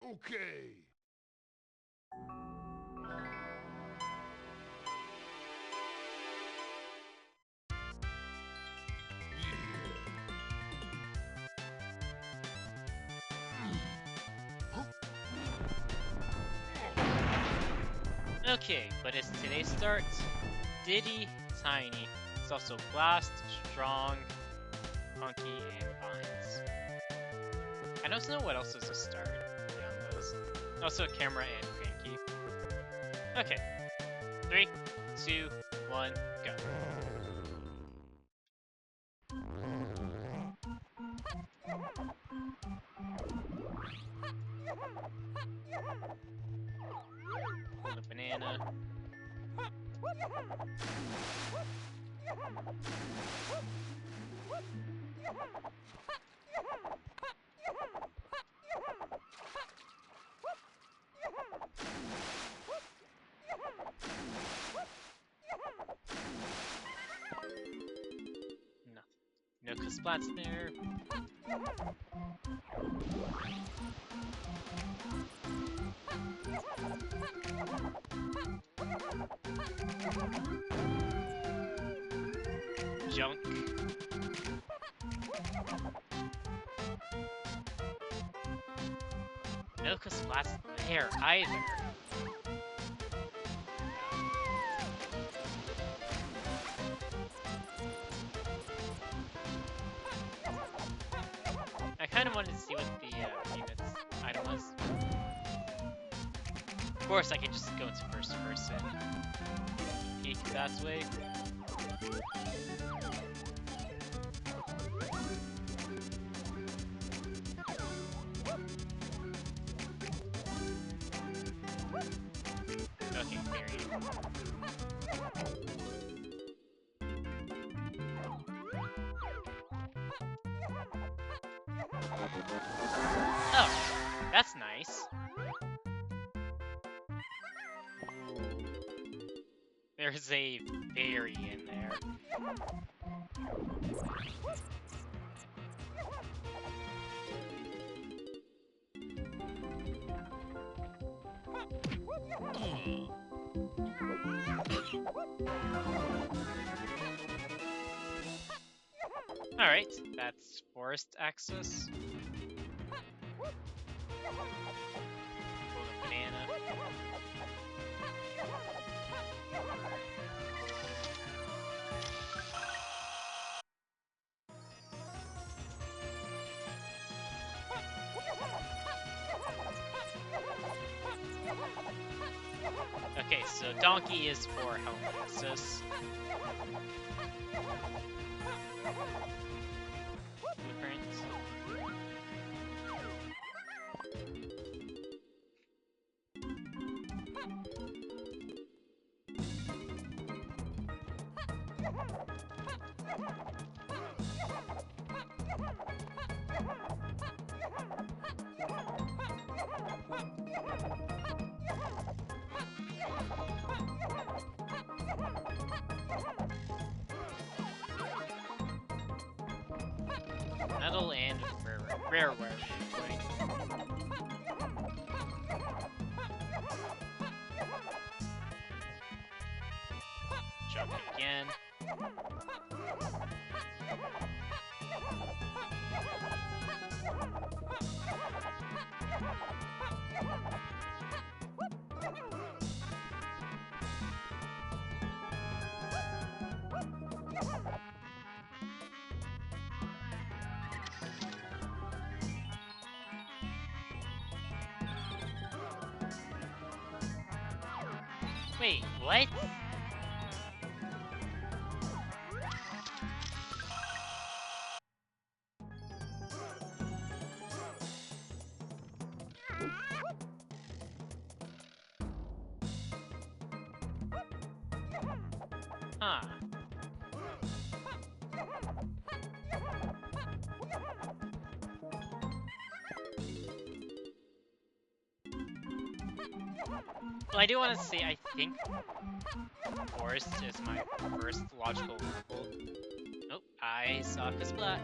Okay. Okay, but it's today's start. Diddy, Tiny. It's also Blast, Strong, Funky, and Vines. I don't know what else is a start beyond those. Also Camera and Cranky. Okay. 3, 2, 1, go. Pull the banana. Nothing. No kasplats there. Junk. No kasplats there either. I kind of wanted to see what the unit's item was. Of course, I can just go into first person. Peek that way. Okay, period. Oh, that's nice. There's a berry in there. Alright, that's forest access. Pull the banana. Okay, so donkey is for help access. Blueprint. Metal and rareware. Right? Jump again. Wait, what? Huh. Well, I do want to say, I think forest is my first logical level. Oh, I saw kasplat.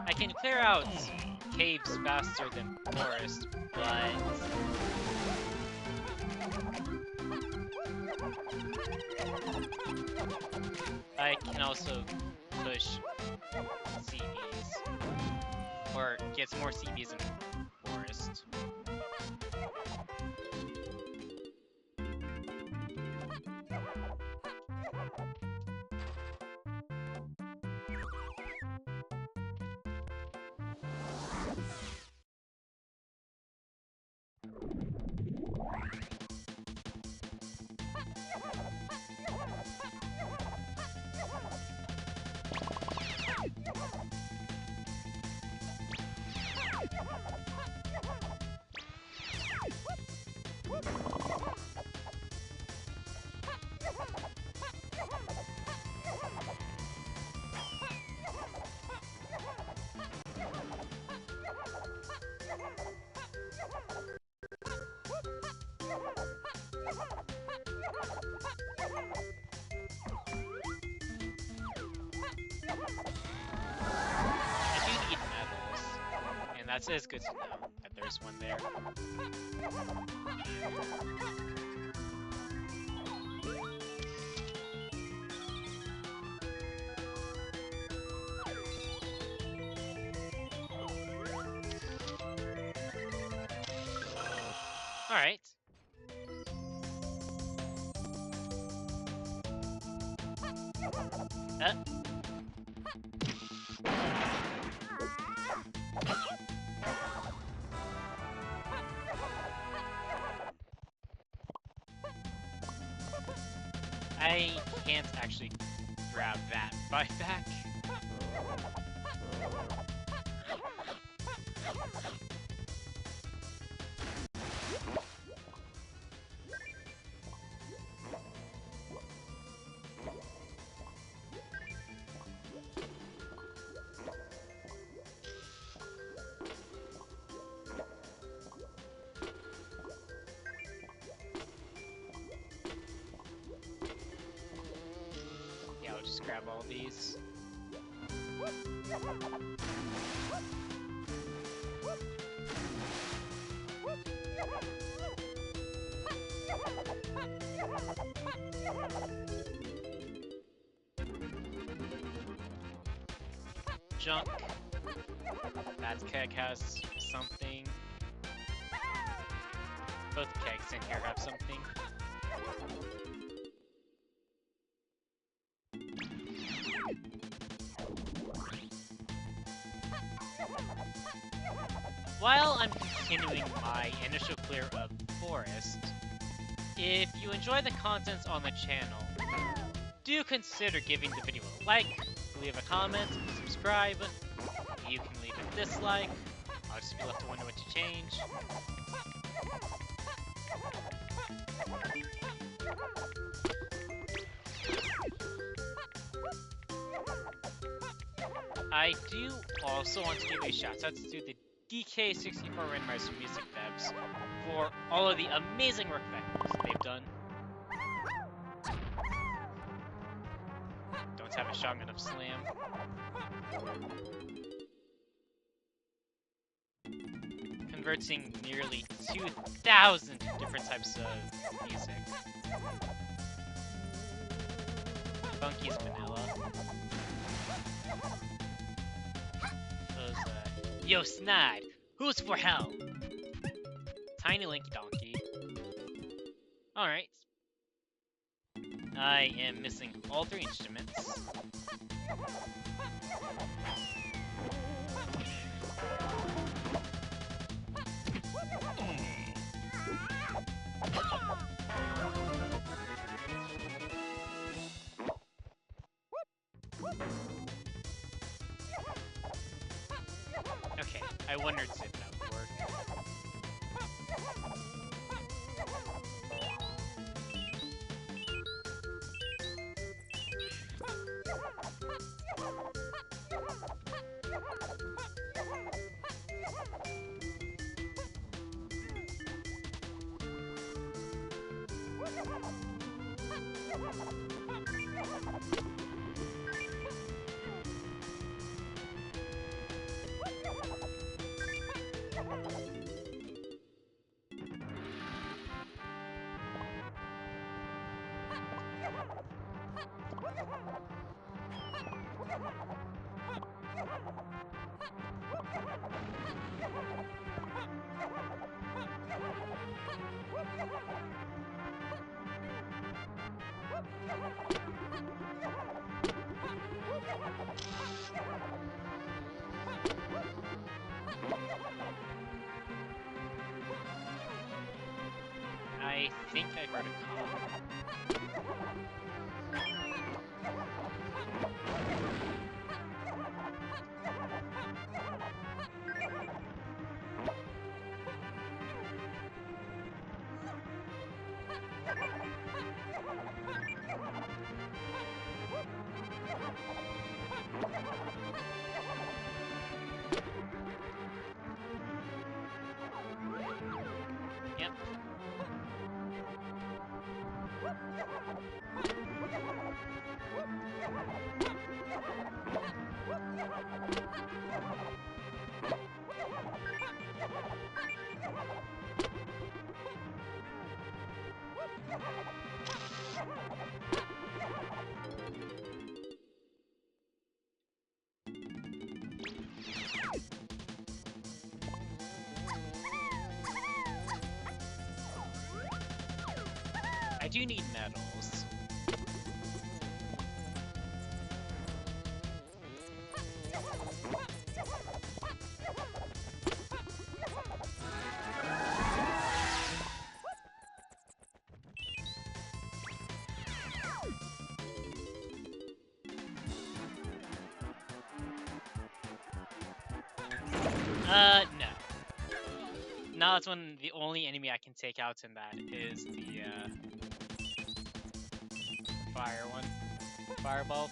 I can clear out caves faster than forest, but I can also push CBs, or get some more CBs in forest. I do need metals, and it's good to know that there's one there. Alright. I can't actually grab that buyback. Yeah, I'll just grab all these. Junk. That keg has something. Both kegs in here have something. While I'm continuing my initial clear of forest, if you enjoy the contents on the channel, do consider giving the video a like, leave a comment, subscribe. You can leave a dislike. I'll just be left to wonder what to change. I do also want to give a shout out to the DK64 Randomizer music devs for all of the amazing work that they've done. Don't have a shotgun of slam. Converting nearly 2,000 different types of music. Funky's vanilla. Yo, Snide, who's for hell? Tiny Linky Donkey. Alright. I am missing all 3 instruments. Okay, I wondered if that would work. I think I heard a call. Yep. I do need medals. No. Now that's when the only enemy I can take out in that is the, fire one. Fireball.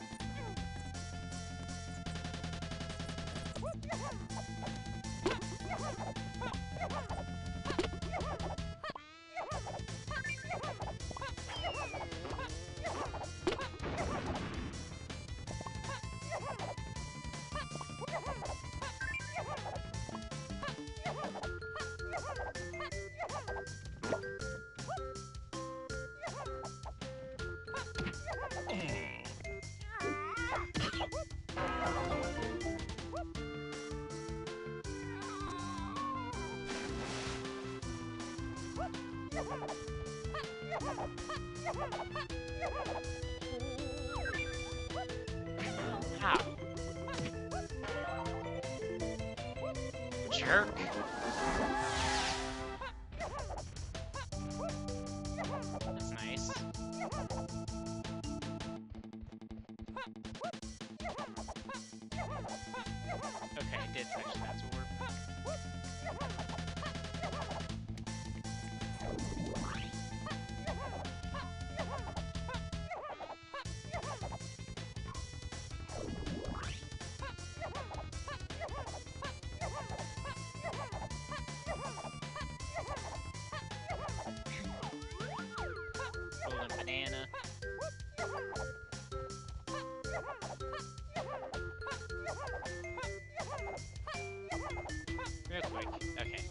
How? Jerk. That's nice. Okay, I did touch that orb. Golden banana. Real quick. Okay.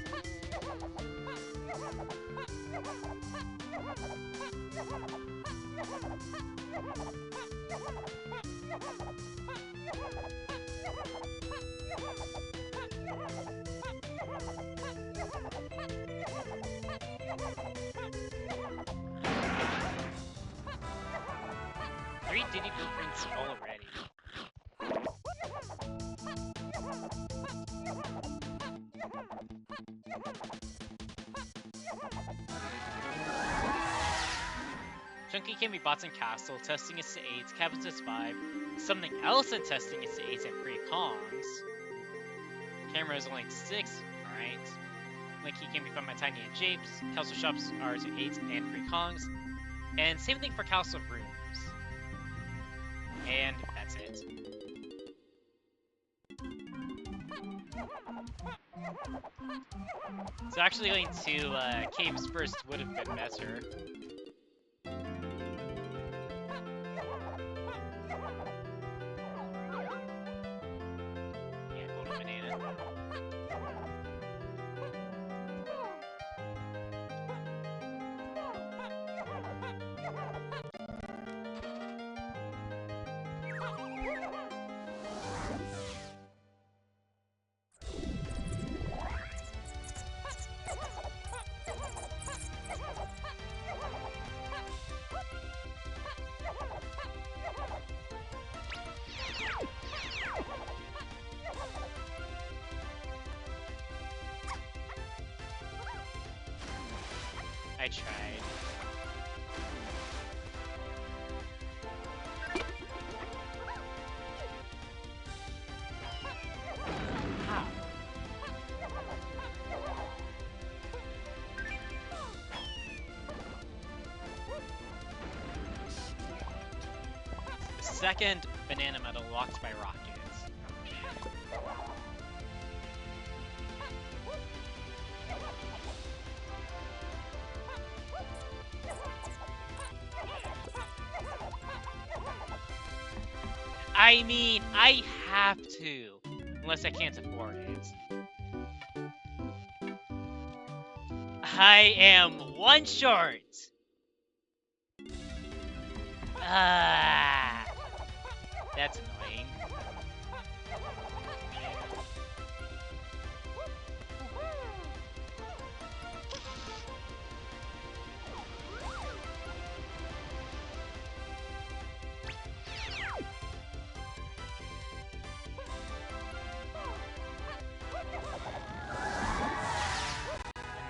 Three Diddy blueprints already. Chunky can be bots in Castle, testing its to 8s, Cabin's its 5, something else and testing its to 8s and 3 Kongs. Camera is only 6, alright. Linky can be found by Tiny and Japes, Castle Shops are to 8s and 3 Kongs, and same thing for Castle Rooms. And that's it. So actually going to Caves first would have been better. Yeah, golden banana. I tried. second banana medal locked by rockets. I mean, I have to, unless I can't afford it. I am one short. Ah, that's annoying.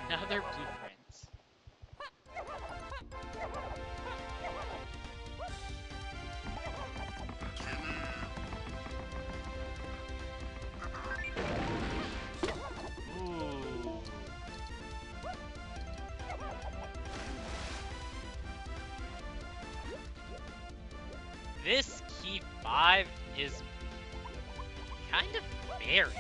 Another blueprint. Ooh. This key 5 is kind of buried.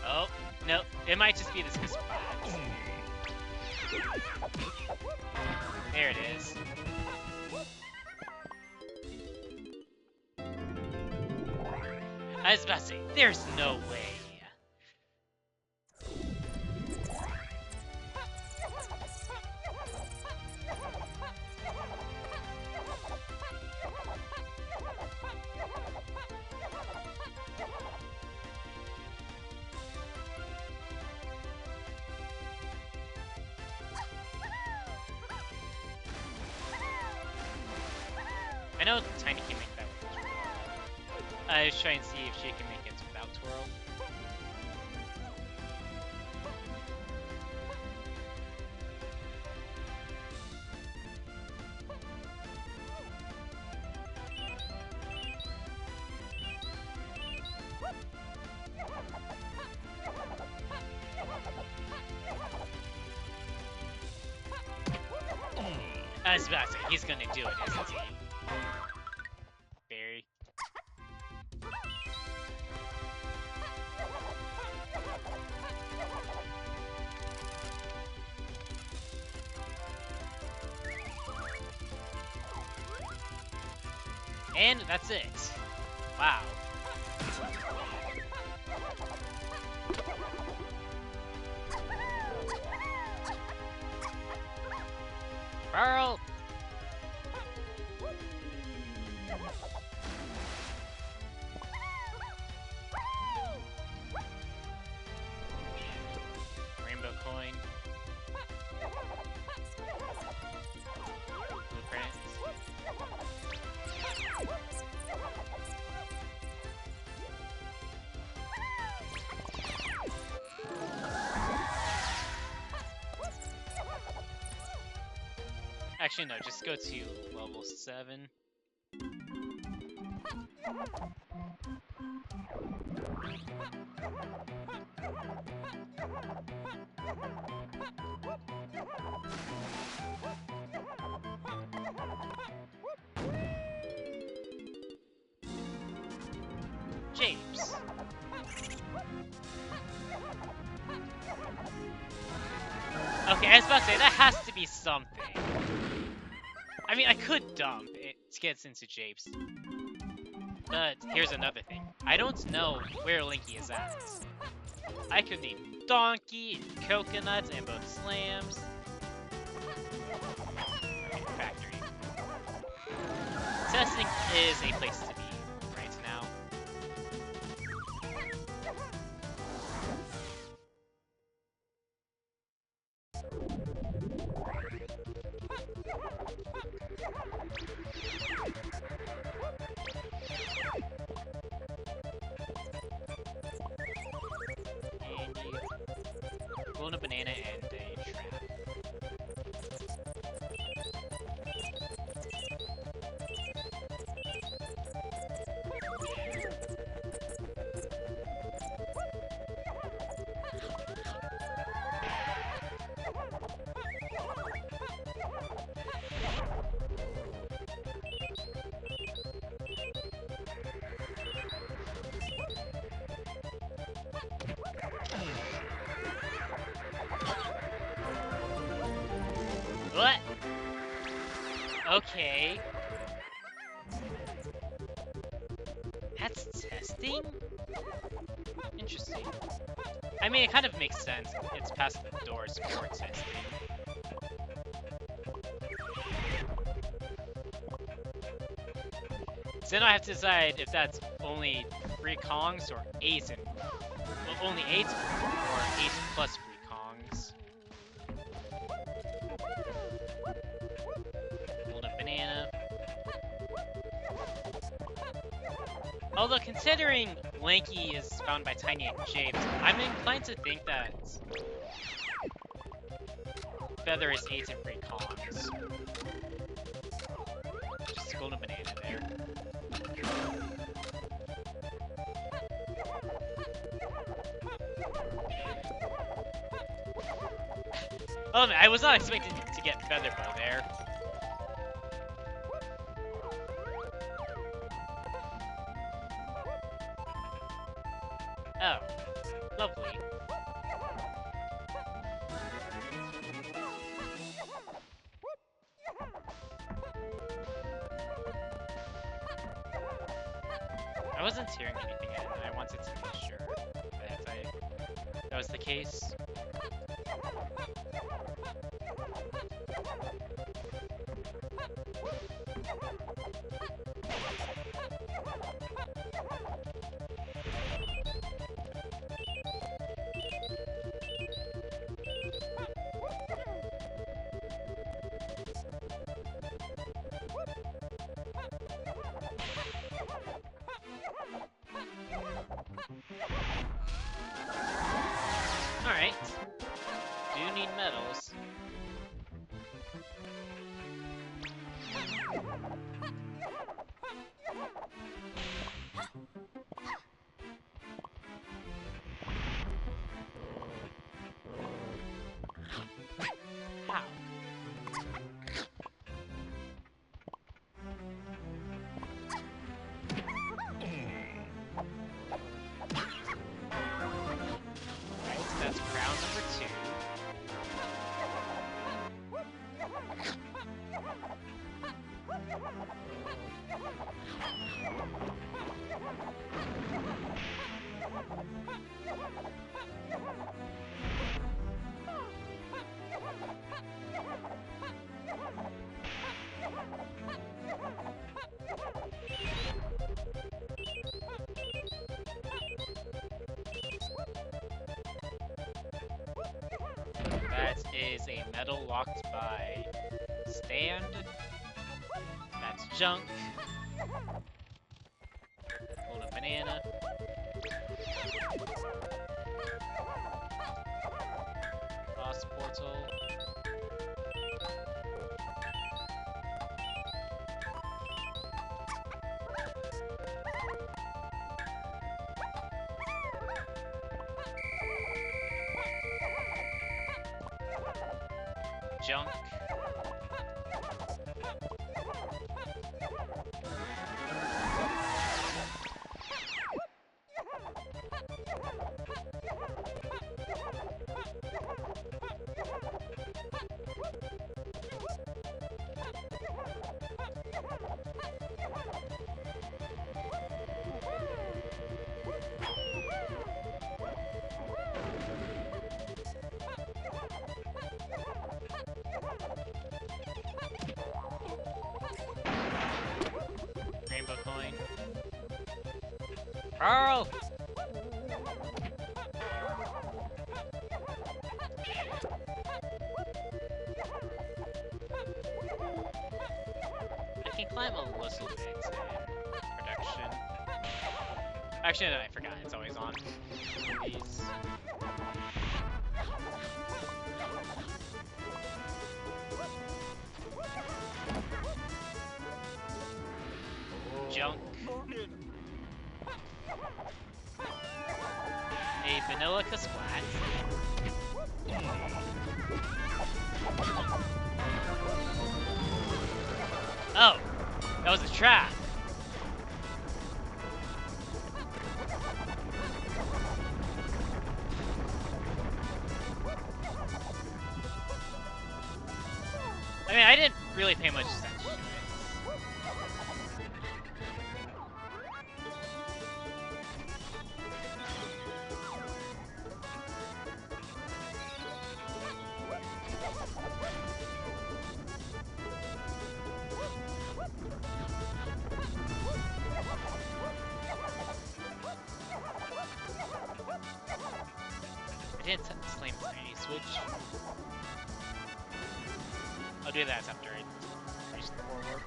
Oh, no, it might just be this kasplat. There it is. I was about to say, there's no way. I know Tiny can make that with twirl. I was trying to see if she can make it without twirl. I was about to say, he's gonna do it, isn't he? Barry. And that's it. Wow. Pearl! Rainbow coin. Blueprint. Actually, no, just go to level 7. James. Okay, I was about to say, that has to be something. I mean, I could dump it to get into Japes. But here's another thing. I don't know where Linky is at. I could need Donkey, and Coconut, and both Slams. Okay, Factory. Testing is a place to be right now. Clone a banana and a trap. What? Okay. That's testing? Interesting. I mean, it kind of makes sense. It's past the doors for testing. So now I have to decide if that's only 3 Kongs or 8 and... Well, only 8 or 8 plus 3 Kongs. Hold a banana. Although considering Lanky is found by Tiny and Japes, I'm inclined to think that Feather is 8 and 3 Kongs. Just a golden banana there. Oh, I was not expecting to get Feather Bow there. Oh, lovely. I wasn't hearing anything and I wanted to make sure that was the case. Alright. Do need medals. Wow. That's round number 2. That is a medal locked by Stand. That's junk. Hold a banana. Lost portal. Junk. Rainbow coin. Pearl! I can climb a little bit in production. Actually, no, I forgot. It's always on. These. Junk. A vanilla kasplat. Oh, that was a trap. I mean, I didn't really pay much attention to it. I didn't slam Tiny Switch. I'll do that after I reach the forward.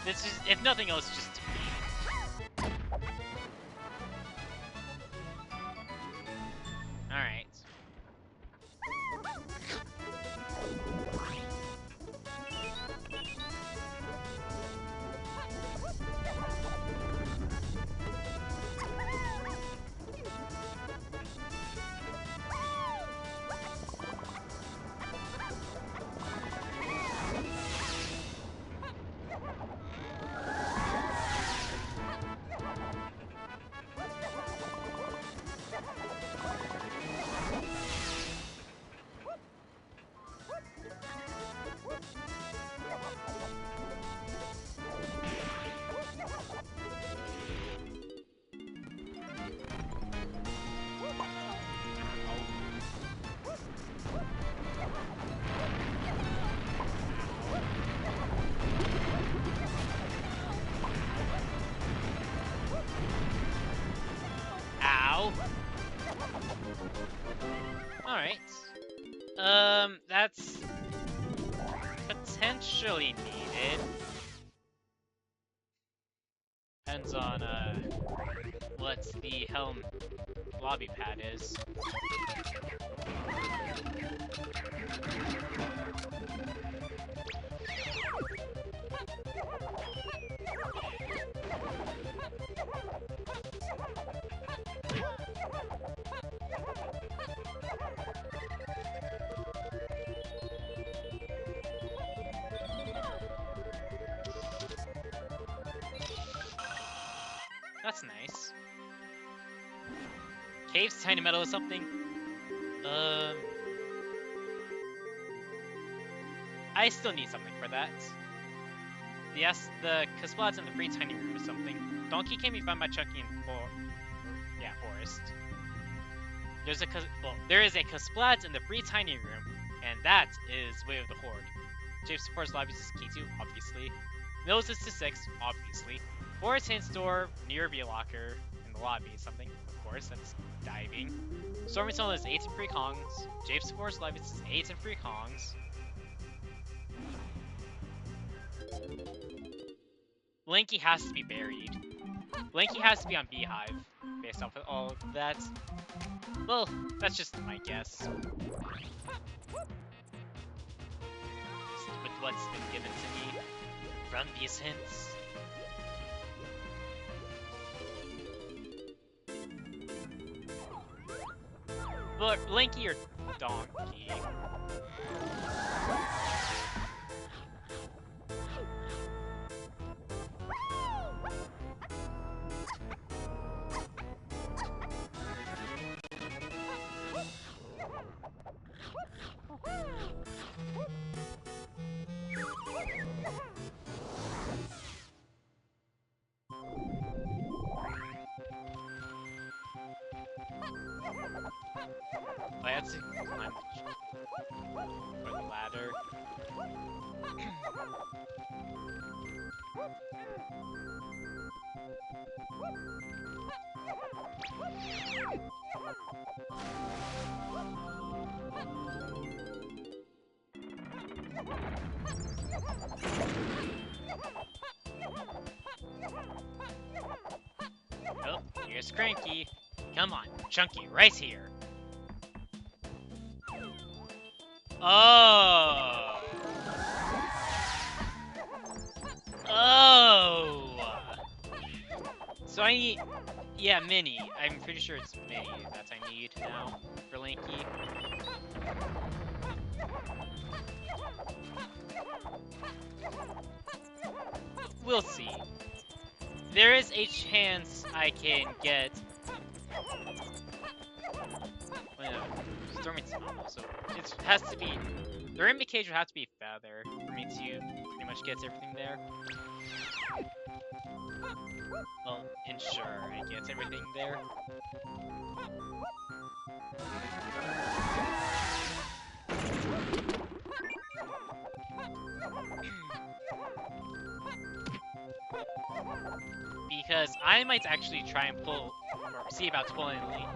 This is, if nothing else, just to me. Alright. Alright. That's potentially needed. Depends on, what the helm lobby pad is. That's nice. Caves, tiny metal or something? I still need something for that. Yes, the Kasplat's in the free tiny room or something. Donkey can be found by checking in forest. There is a Kasplat in the free tiny room, and that is Way of the Horde. James supports lobbies is key 2, obviously. Mills is to 6, obviously. Forest Hint Store near V-Locker in the lobby, something, of course, that's diving. Stormy Tunnel is 8 and free Kongs. James supports lobbies is 8 and free Kongs. Blinky has to be buried. Blinky has to be on Beehive, based off of all of that. Well, that's just my guess. With what's been given to me from these hints. But Blinky or Donkey? I had to climb for the ladder. Oh, here's Cranky. Come on, Chunky, right here. Oh. Oh. So I need, yeah, Mini. I'm pretty sure it's Mini that I need now for Linky. We'll see. There is a chance I can get Stormy's normal, so it has to be... The Rainbow Cage would have to be Feather for me to pretty much get everything there. Well, ensure it gets everything there. Because I might actually try and pull, or see about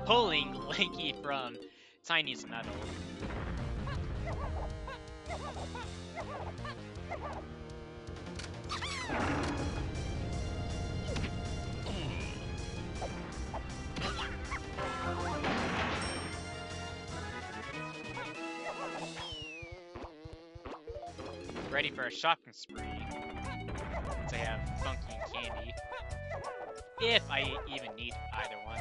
pulling Linky from Tiny's medal. Ready for a shopping spree, since I have Funky and Candy. If I even need either one.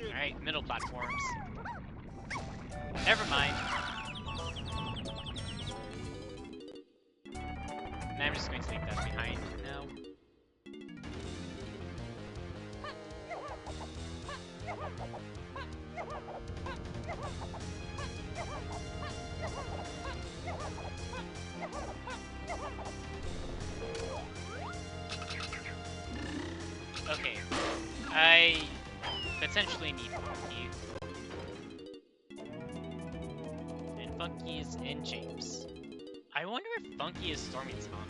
Alright, middle platforms. Never mind. And I'm just going to leave that behind now. Okay, I potentially need Funky. And Funky's in Japes. I wonder if Funky is Stormy's tunnels.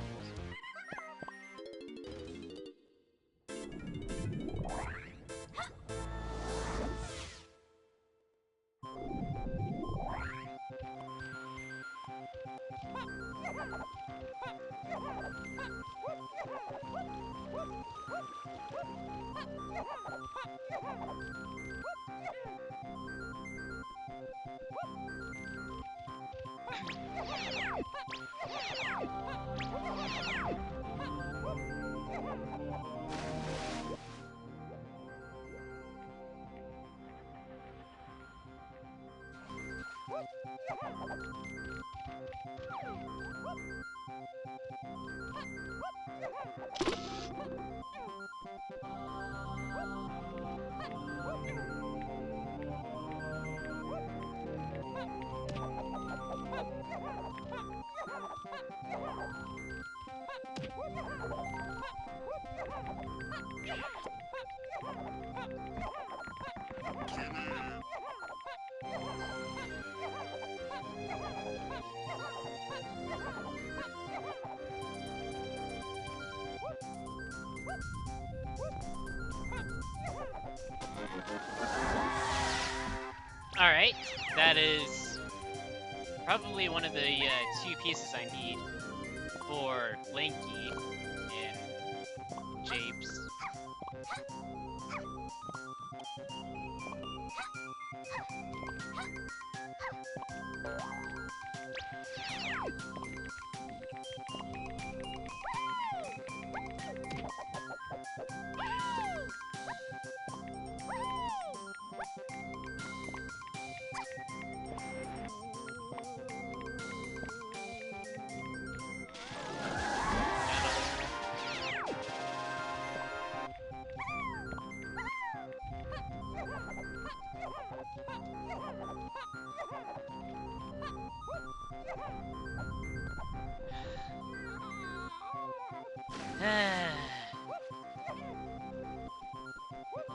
Alright, that is probably one of the two pieces I need for Linky in Japes.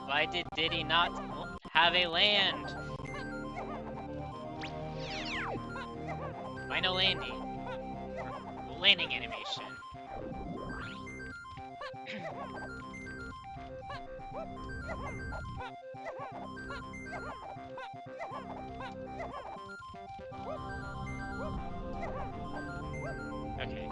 Why did Diddy not have a land? Why no landing? Landing animation. Okay.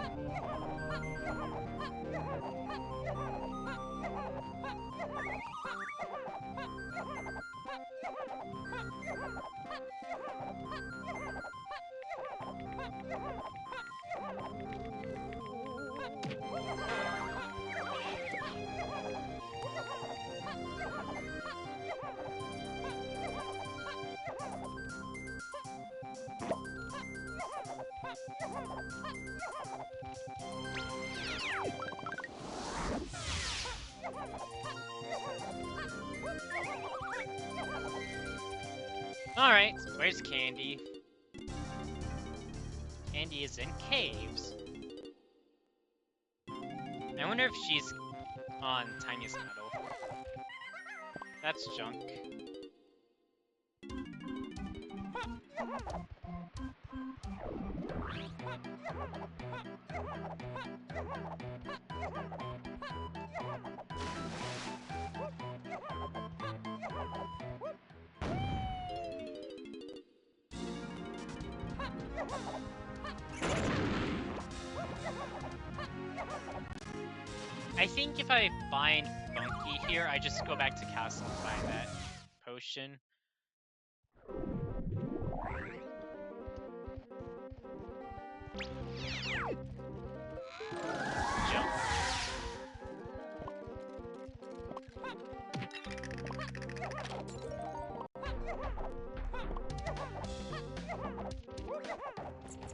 Alright, where's Candy? Candy is in caves. I wonder if she's on Tiny's Metal. That's junk. I think if I find Funky here, I just go back to Castle and find that potion. Jump.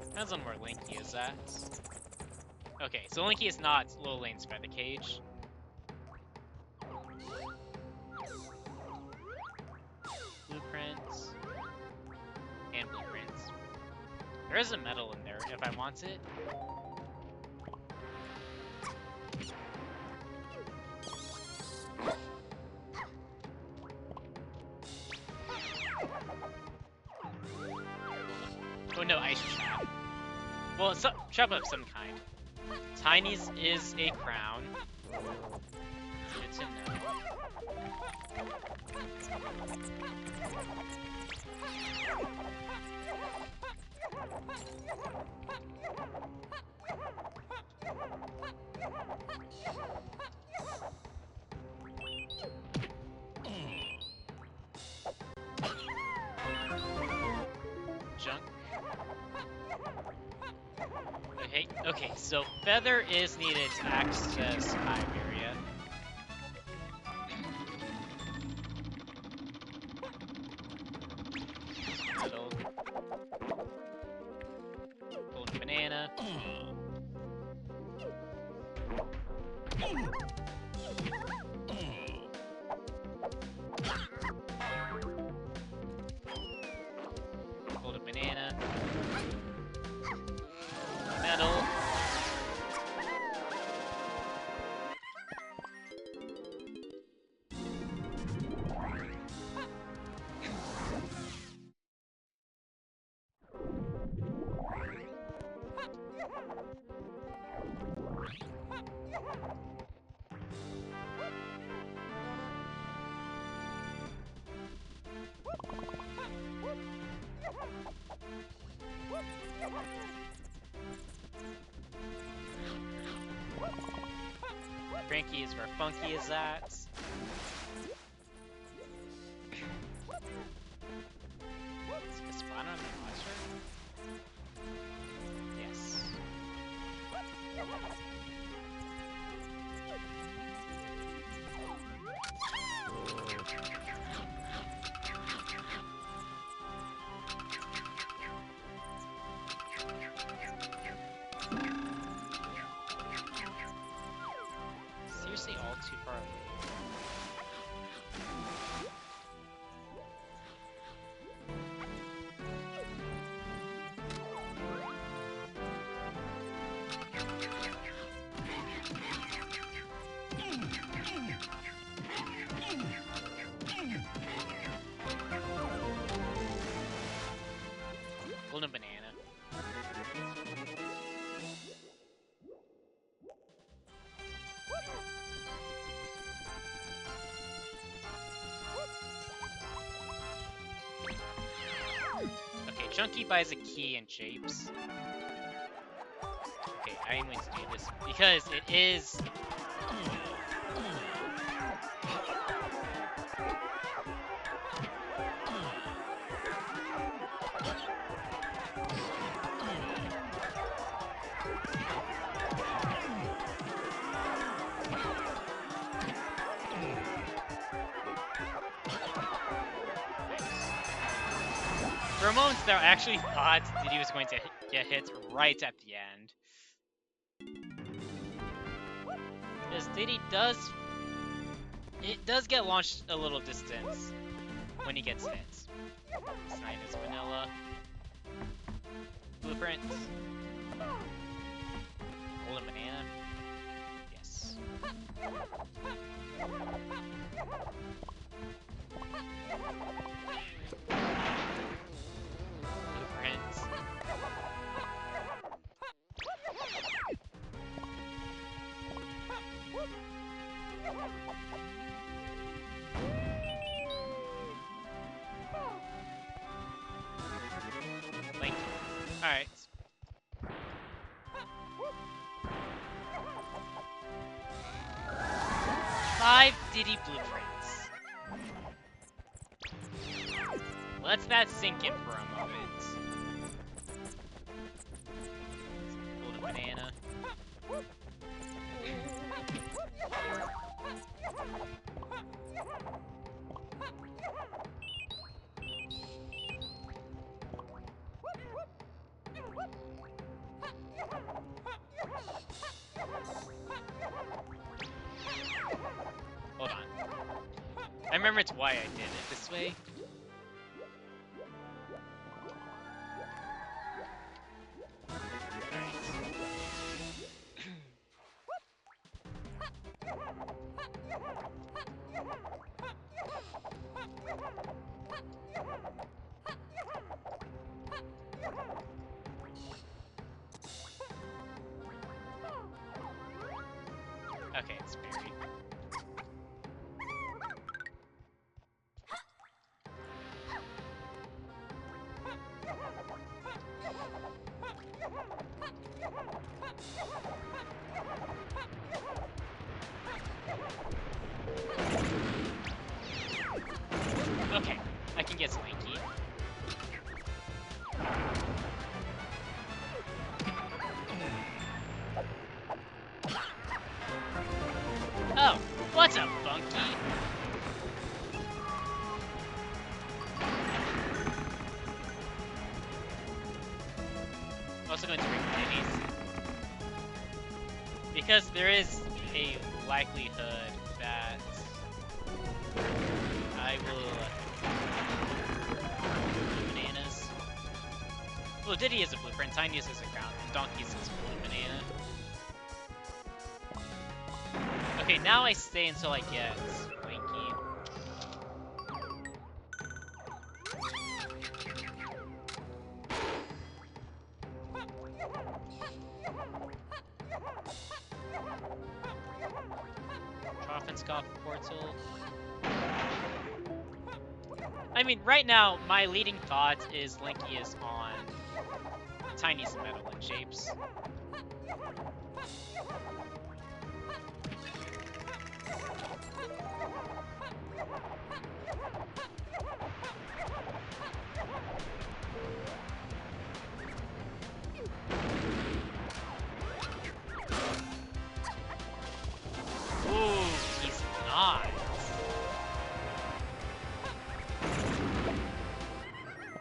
Depends on where Linky is at. Okay, so Linky is not Low Lane's Feather Cage. Blueprints. And blueprints. There is a medal in there if I want it. Oh no, ice trap. Well, it's trap of some kind. Tiny's is a crown. Good to know. Junk. Okay, so Feather is needed to access Iberia. Little golden banana. Golden banana. Metal. Frankie is where Funky is at. Is Kasplat on the monster? Yes. Seriously, all too far away. Golden banana. Okay, Chunky buys a key and shapes. Okay, I am going to do this because it is. For a moment there, I actually thought Diddy was going to get hit right at the end. Because Diddy does get launched a little distance when he gets hit. Snipe is vanilla. Blueprint. Golden banana. Yes. Blueprint. Link. Alright. Five Diddy blueprints. Let's that sink in for a moment. Golden banana. Hold on. I remember it's why I did it this way. Okay, it's buried. Okay, I can get Slinky. Oh, what's up, Funky? Also going to bring Diddy's. Because there is a likelihood that I will bananas. Well, Diddy is a blueprint, Tiny's is a ground, and Donkey's is blue banana. Okay, now I stay until I get Blinky. Troffenscop portal. I mean, right now, my leading thought is Linky is on Tiny's metal and shapes. Ooh, he's not.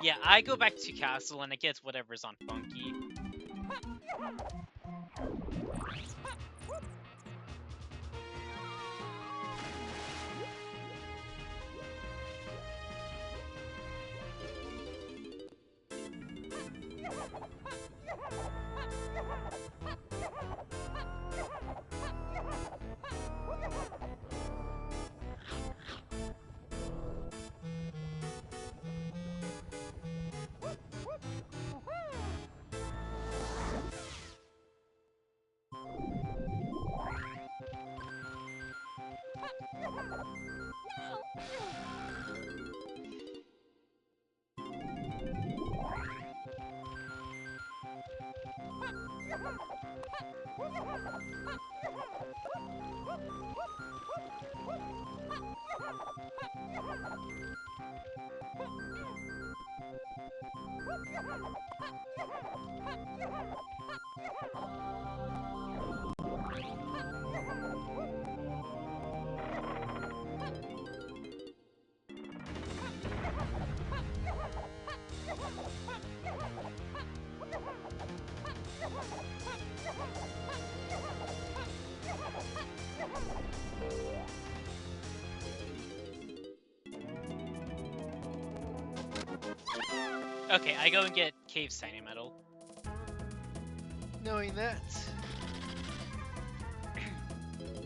Yeah, I go back to Castle and it gets whatever's on Funky. Okay, I go and get Cave's Tiny Metal. Knowing that.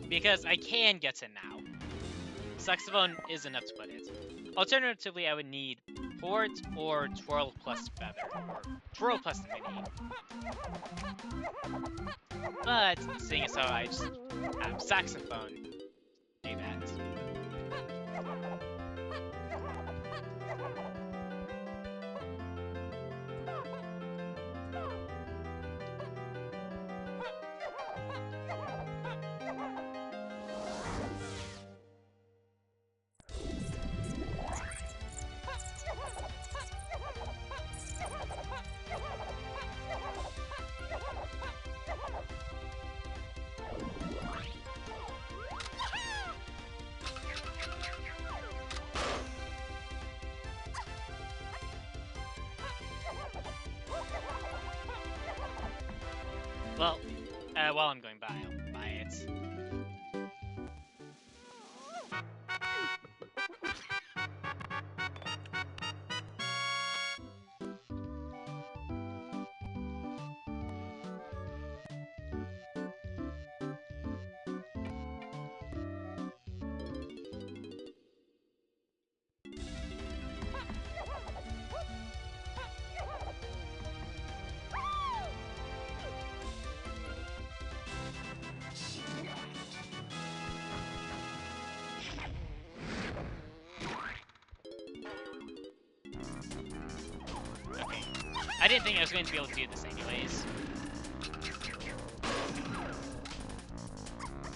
Because I can get it now. Saxophone is enough to put it. Alternatively, I would need Port or Twirl plus Feather, or Twirl plus the Mini. But, seeing as how I just have Saxophone, do that. Well, while I'm going by, I'll buy it. Okay. I didn't think I was going to be able to do this anyways.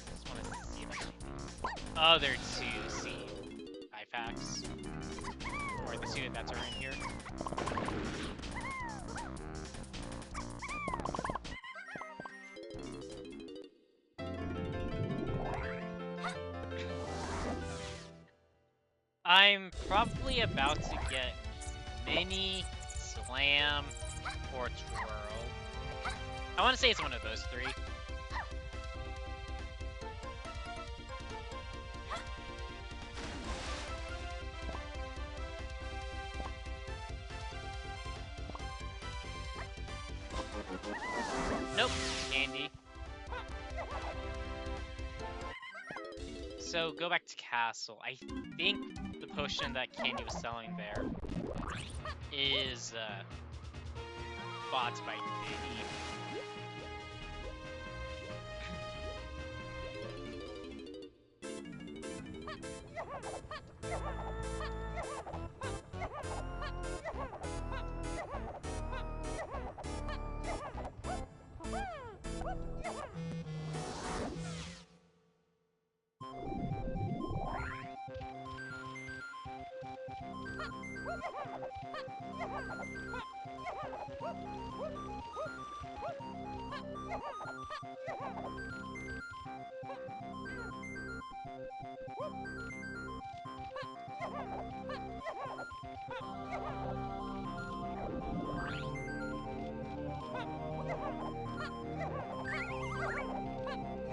Just want to see if I can... Oh, there are two C IFACs. Or the two that are in here. I'm probably about to get Mini, Slam, or Twirl. I want to say it's one of those three. Nope, Candy. So go back to Castle. I think the potion that Candy was selling there is bought by Diddy.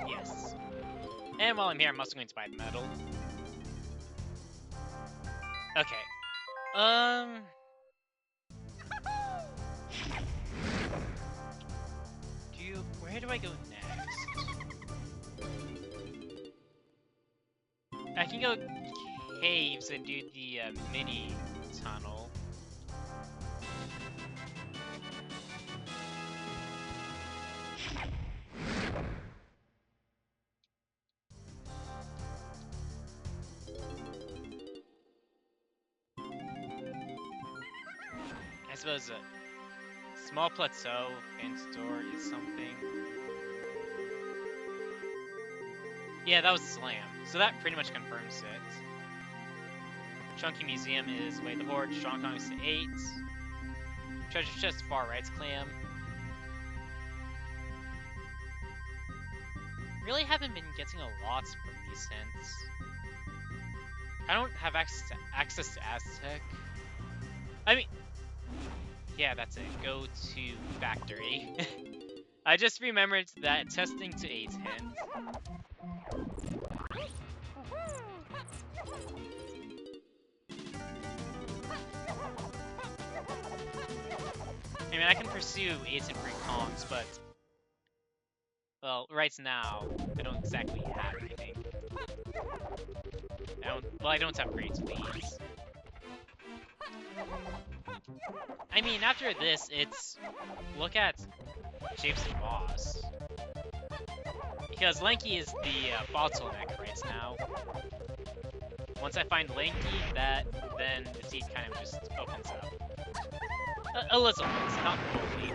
Yes. And while I'm here, I'm also going to buy the medal. Okay. Where do I go next? I can go caves and do the mini tunnel. I suppose a small plateau and store is something. Yeah, that was Slam, so that pretty much confirms it. Chunky Museum is Way the Horde, Strong Kong is to 8. Treasure Chest, Far Right's Clam. Really haven't been getting a lot from these hints. I don't have access to Aztec. I mean, yeah, that's it. Go to Factory. I just remembered that testing to 8 hint. mean, I can pursue Ace and Free Kongs, but... Well, right now, I don't exactly have anything. I don't have great leads. I mean, after this, it's... Look at Japes' boss. Because Lanky is the bottleneck right now. Once I find Lanky, then the seed kind of just opens up. A little bit, not fully.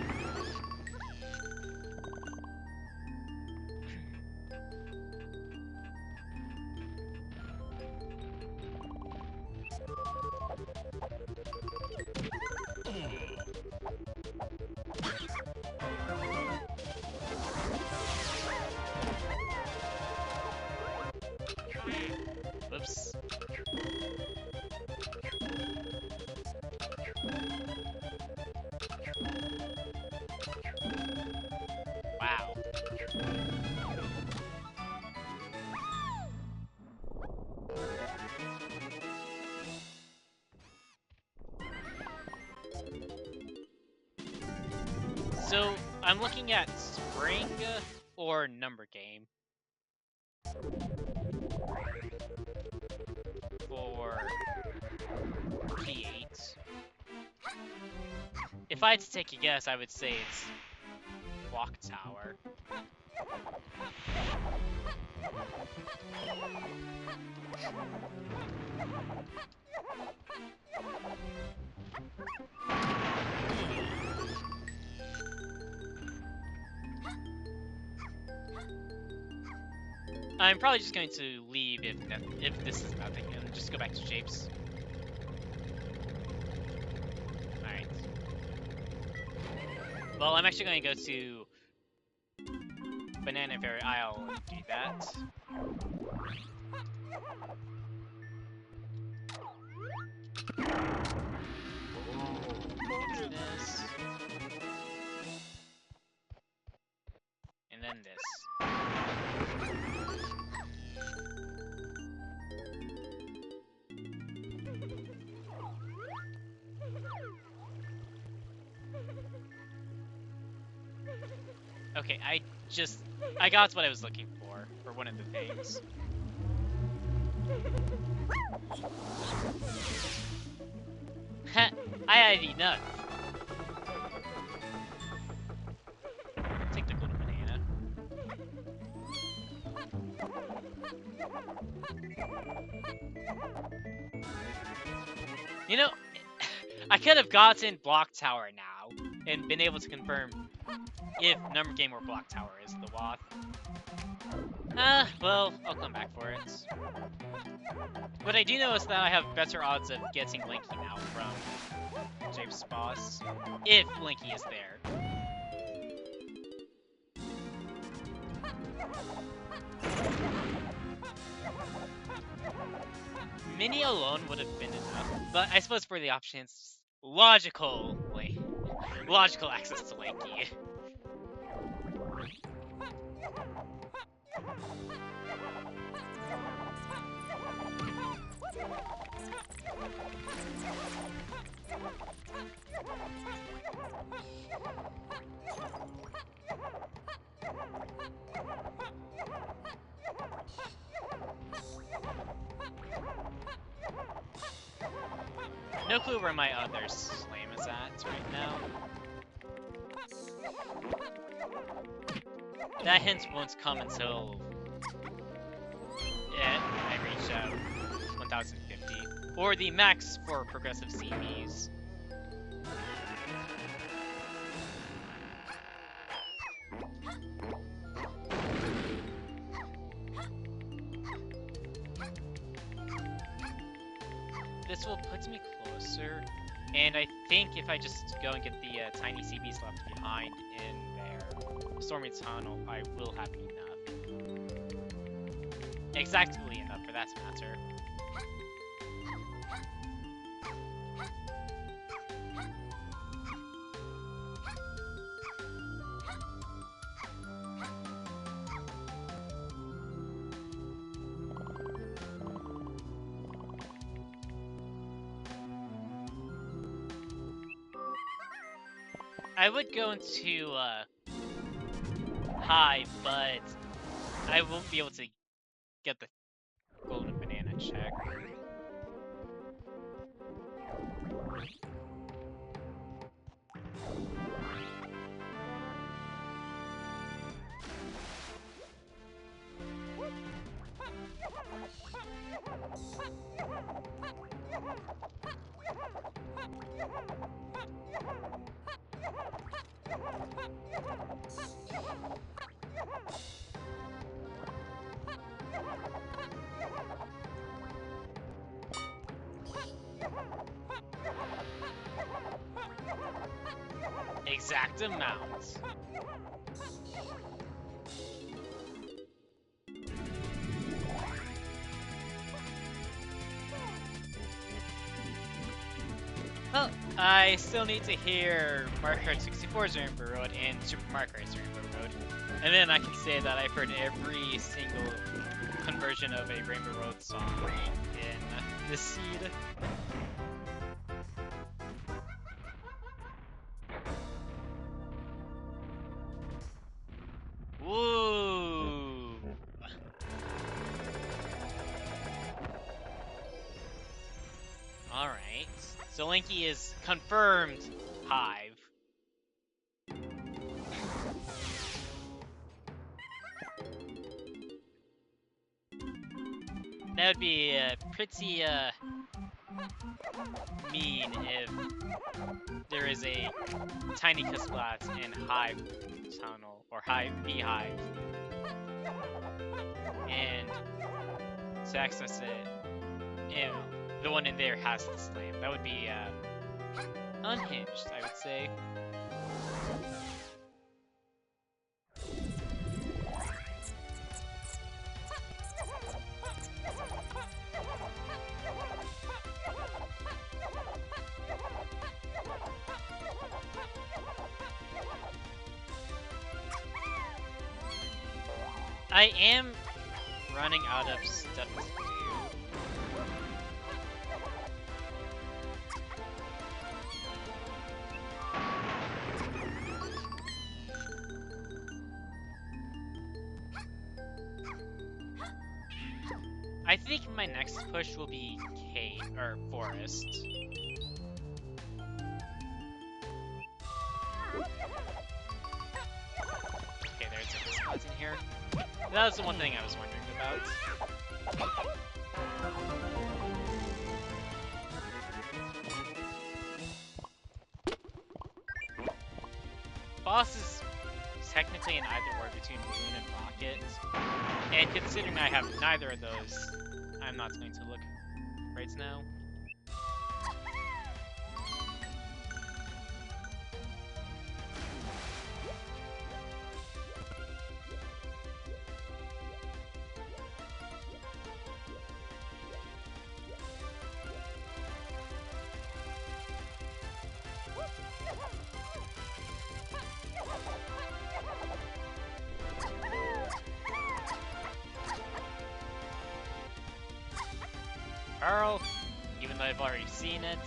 Whoops. Wow. So, I'm looking at Spring or Number Game. For P8. If I had to take a guess, I would say it's Clock Tower. I'm probably just going to leave if this is nothing and just go back to Japes. Alright. Well, I'm actually going to go to Banana Berry Isle and do that. Get this. And then this. Okay, I got what I was looking for one of the things. Ha! I had enough. Take the golden banana. You know, I could have gotten Block Tower now and been able to confirm if Number Game or Block Tower is the Wath. Well, I'll come back for it. What I do know is that I have better odds of getting Lanky now from Japes' boss, if Lanky is there. Mini alone would have been enough, but I suppose for the options, logical access to Lanky. No clue where my other slam is at right now. That hint won't come until I reach 1050, or the max for progressive CBs. This will put me closer, and I think if I just go and get the tiny CBs left behind in there, Stormy Tunnel, I will have enough. Exactly enough for that matter. I would go into high, but I won't be able to get the golden banana check. Exact amount. Well, I still need to hear Mario Kart 64's Rainbow Road and Super Mario Kart's Rainbow Road. And then I can say that I've heard every single conversion of a Rainbow Road song in the seed. Woo! Alright. So Linky is confirmed Hive. That would be pretty mean if there is a tiny kasplat in Hive Tunnel, or Beehive, and to access it, the one in there has the slam. That would be unhinged, I would say. I am running out of stuff to do. I think my next push will be cave or forest. Okay, there's a spot in here. That was the one thing I was wondering about. Boss is technically in either or between Balloon and Rocket. And considering I have neither of those, I'm not going to look right now. Pearl, even though I've already seen it.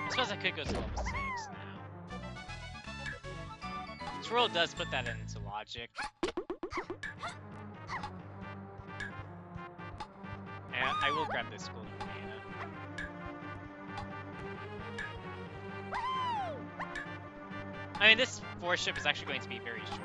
I suppose I could go to level 6 now. Twirl does put that into logic. And I will grab this golden banana. I mean, this 4th ship is actually going to be very short.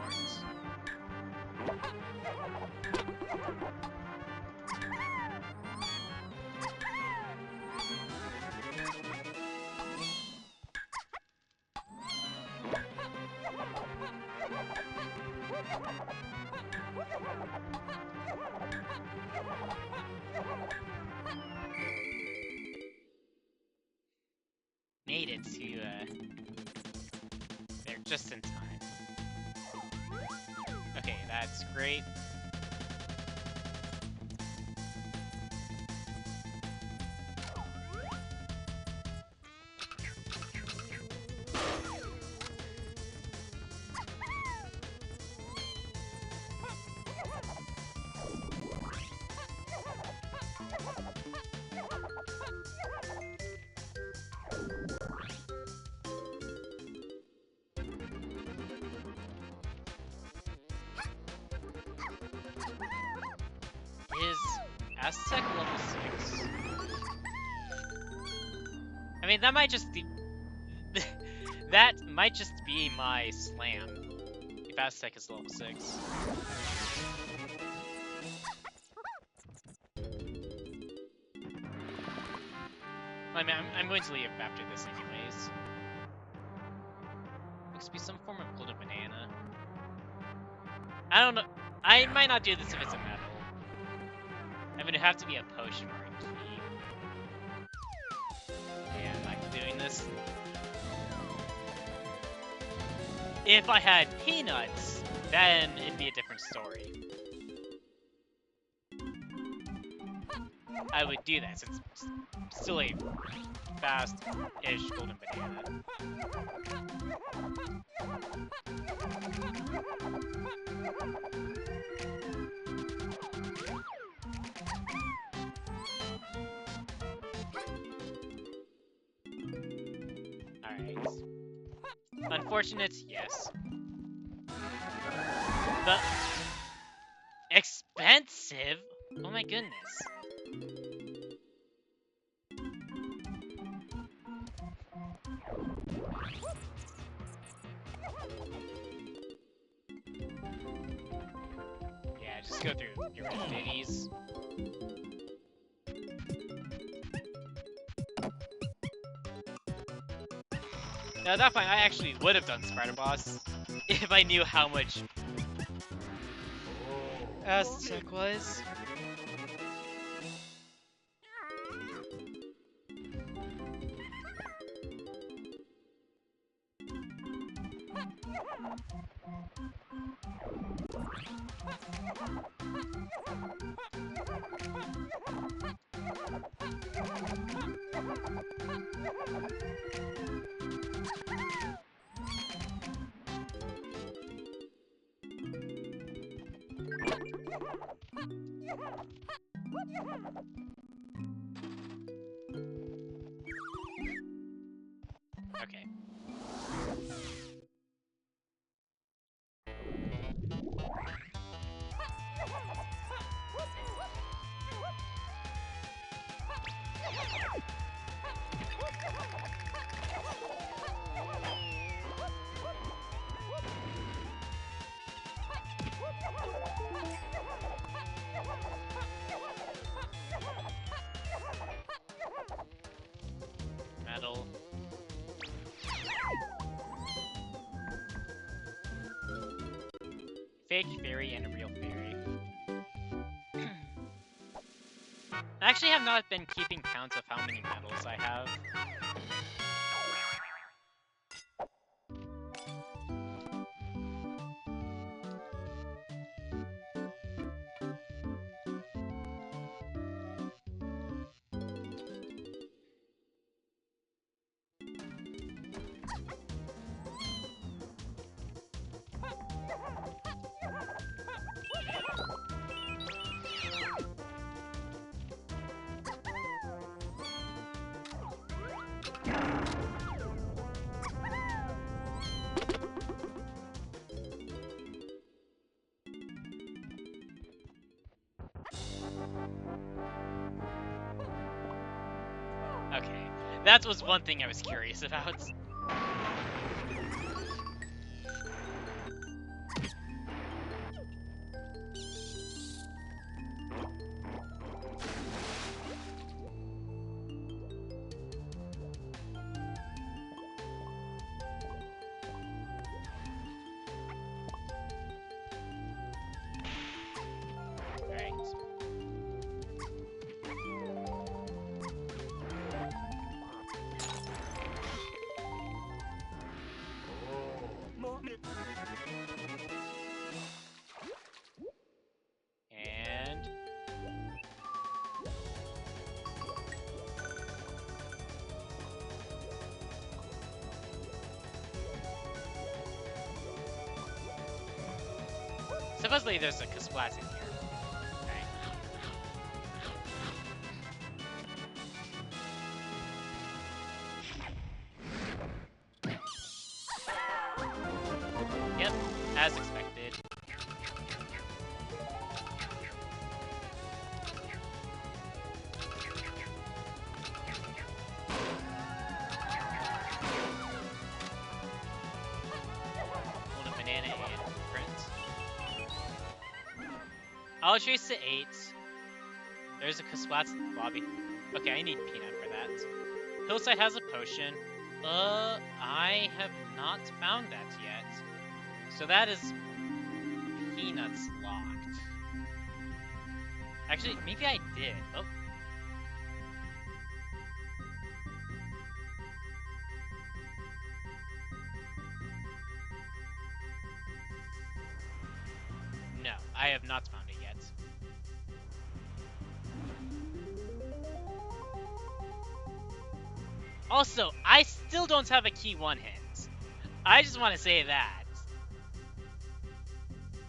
Made it to, there just in time. Okay, that's great. Is NSAK level 6? I mean, that might just be... that might just be my slam. If NSAK is level 6. I mean, I'm going to leave after this anyways. Looks to be some form of golden banana. I don't know. I might not do this if it's a metal. I mean, it'd have to be a potion or a key. Yeah, I'm not doing this. If I had peanuts, then it'd be a different story. I would do that since it's still a fast-ish golden banana. Alright. Unfortunate, yes. But expensive? Oh my goodness. Yeah, just go through your ditties. No, at that point, I actually would have done Spider Boss if I knew how much NSAK was. Okay. Metal. Fake fairy and a real fairy. I actually have not been keeping count of how many medals I have. Okay, that was one thing I was curious about. And supposedly there's a kasplat in here. Okay. Yep, as expected. Want a banana and print. I'll chase to 8. There's a kasplat in the lobby. Okay, I need peanut for that. Hillside has a potion. I have not found that yet. So that is peanuts locked. Actually, maybe I did. Oh. No, I have not found it yet. Also, I still don't have a key 1 hint. I just want to say that.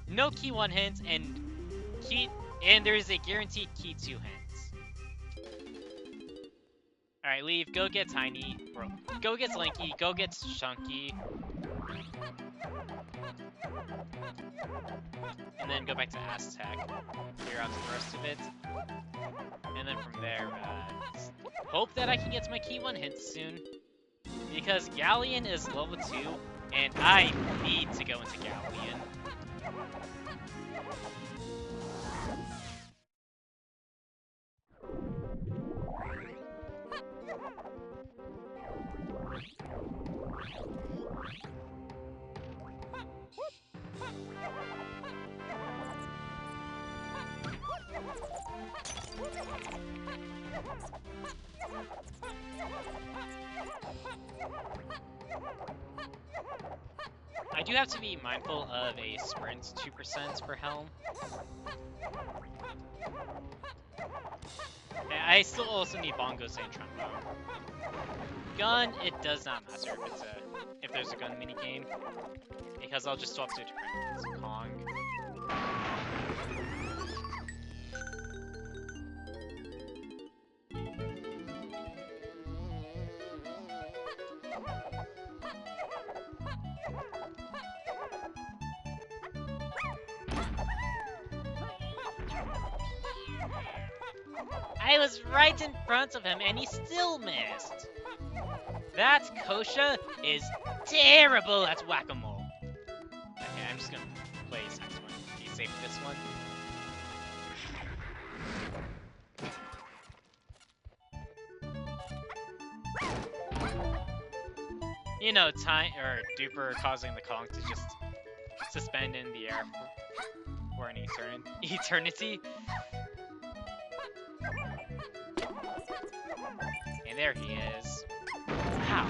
No key 1 hint and there is a guaranteed key 2 hints. Alright, leave, go get Tiny, bro. Go get Slinky, go get Chunky. And then go back to NSAK, clear out the rest of it. And then from there, hope that I can get to my key 1 hint soon. Because Galleon is level 2, and I need to go into Galleon. I do have to be mindful of a sprint 2% for Helm. And I still also need bongos and trombone. Gun, it does not matter if there's a gun minigame, because I'll just swap to a different Kong. I was right in front of him and he still missed. That Kosha is terrible at whack-a-mole. Okay, I'm just gonna play this next one. Be safe with this one. You know, Duper causing the Kong to just suspend in the air for an eternity. And there he is. Wow.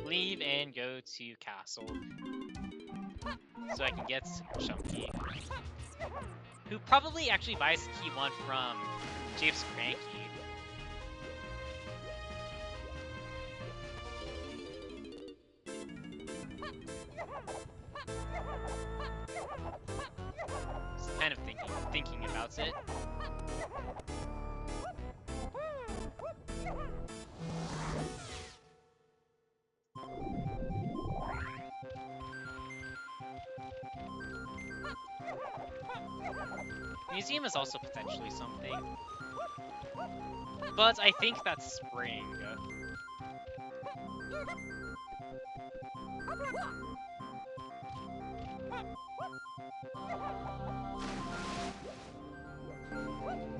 Leave and go to castle so I can get Chunky, who probably actually buys key 1 from James Cranky. Just kind of thinking about it. Museum is also potentially something, but I think that's spring.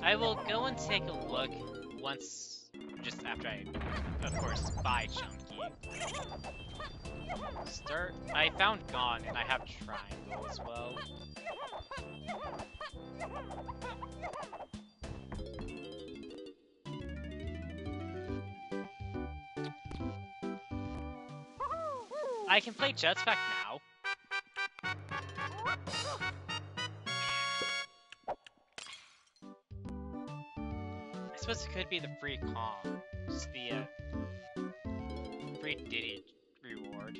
I will go and take a look once, just after I, of course, buy Chunky. Start star. I found Gone, and I have Triangle as well. I can play Jetpack now. I suppose it could be the free com. Just the free Diddy reward.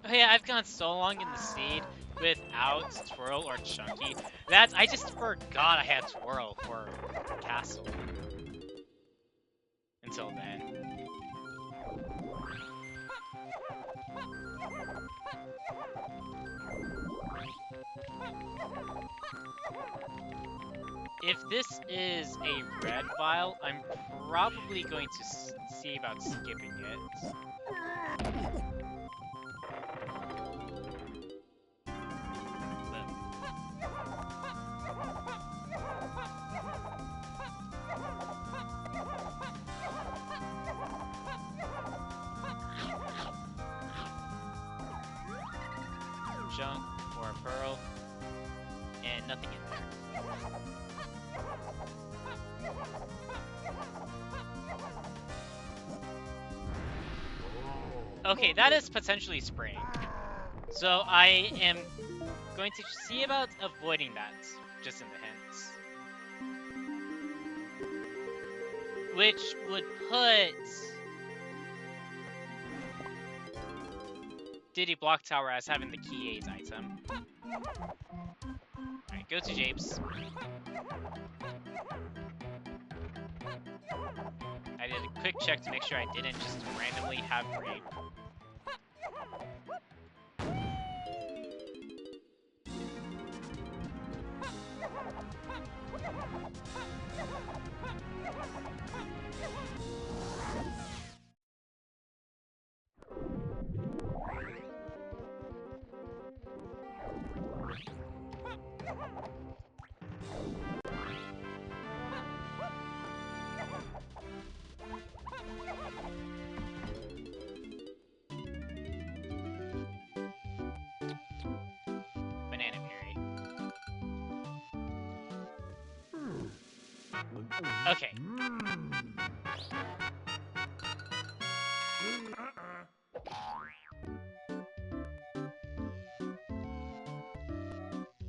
Oh yeah, I've gone so long in the seed without Twirl or Chunky that I just forgot I had Twirl for Castle. Until then. If this is a red vial, I'm probably going to see about skipping it. Junk or a pearl, and nothing in there. Okay, that is potentially spring. So I am going to see about avoiding that, just in the hints. Which would put Diddy Block Tower as having the key 8 item. Alright, go to Japes. I did a quick check to make sure I didn't just randomly have rape. Banana Berry. Okay.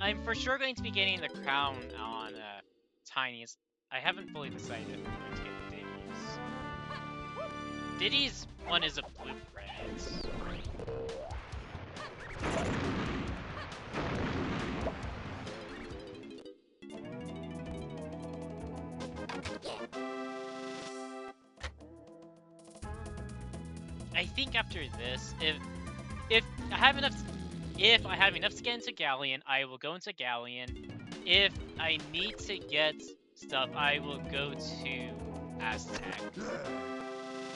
I'm for sure going to be getting the crown on Tiny's. I haven't fully decided if I'm going to get Diddy's. Diddy's one is a blueprint. I think after this, if I have enough to get into Galleon, I will go into Galleon. If I need to get stuff, I will go to Aztec.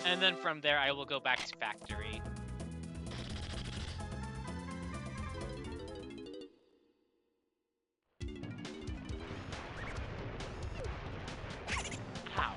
And then from there, I will go back to Factory. How?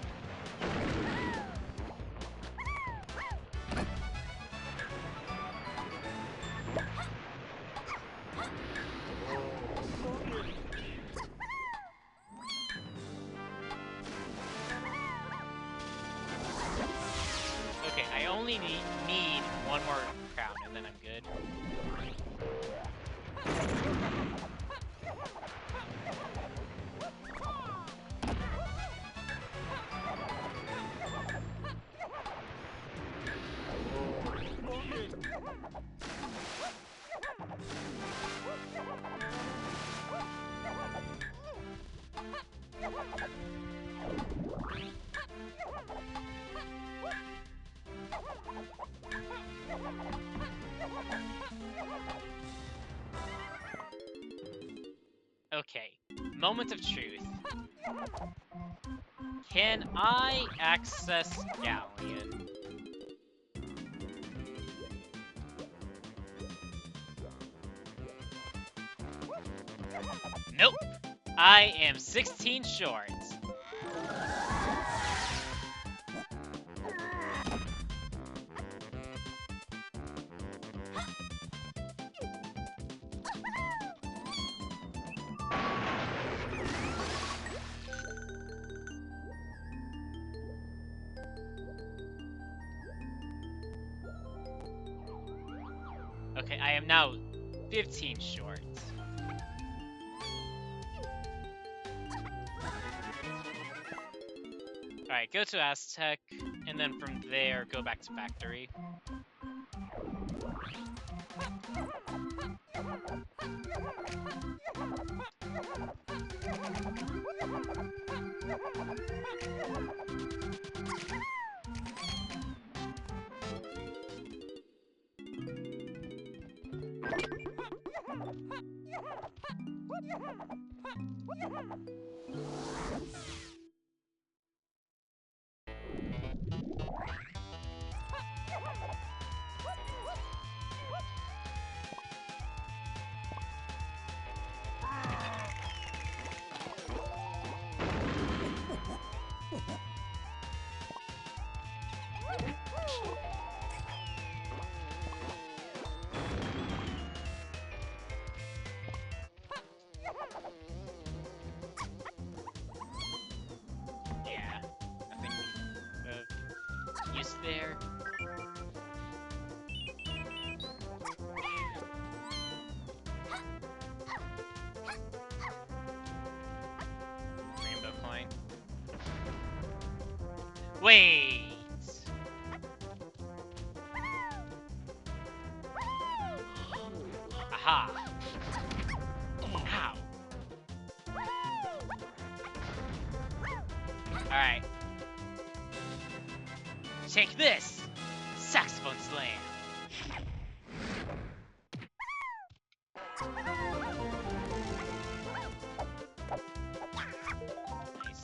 Okay, I only need one more crown, and then I'm good. Okay, moment of truth. Can I access Galleon? Nope! I am 16 short. Okay, I am now 15 short. Alright, go to Aztec, and then from there, go back to Factory. Yeah, nothing of use there. Rainbow coin. Wait! Aha! Ow! Alright. Take this! Saxophone slam! Nice.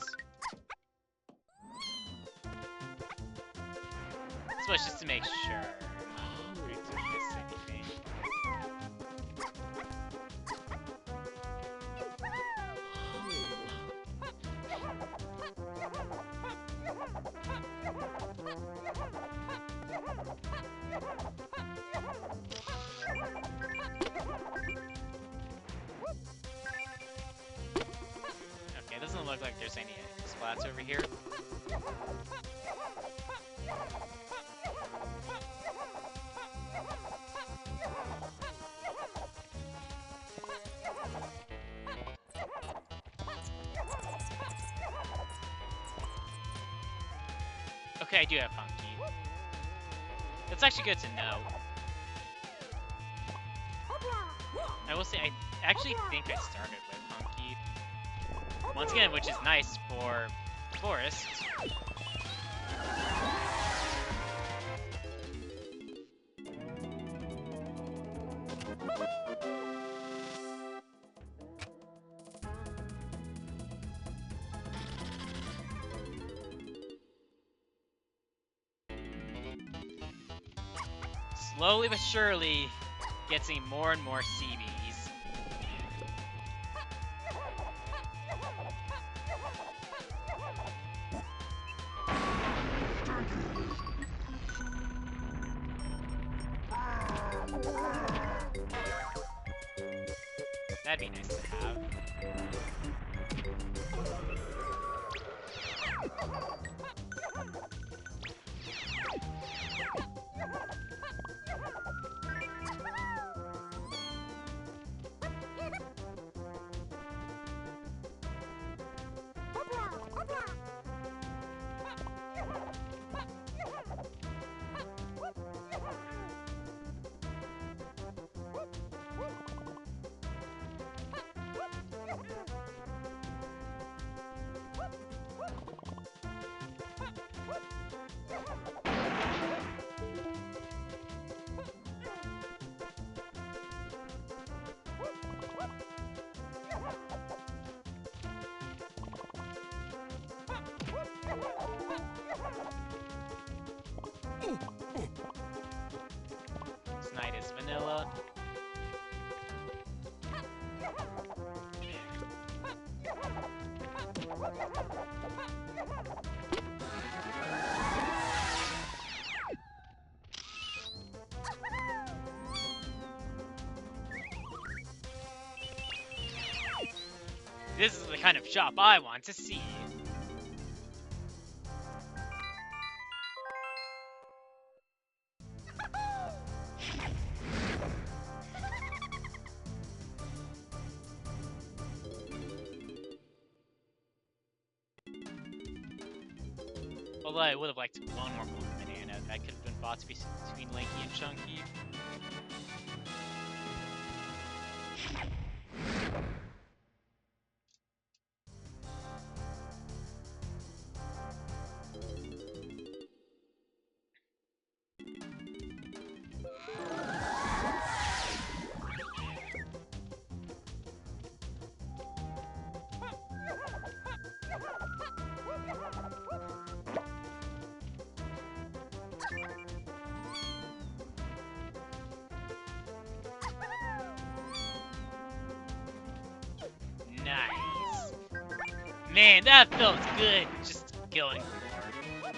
This was just to make sure I'm not going to miss anything. Okay, it doesn't look like there's any splats over here. Okay, I do have Punky. That's actually good to know. I will say, I actually think I started with Punky. Once again, which is nice for Forest. Slowly but surely, getting more and more CBs. That'd be nice to have. This is the kind of shop I want to see. Although I would have liked one more golden banana that could have been bought between Lanky and Chunky. Nice. Man, that felt good. Just killing more.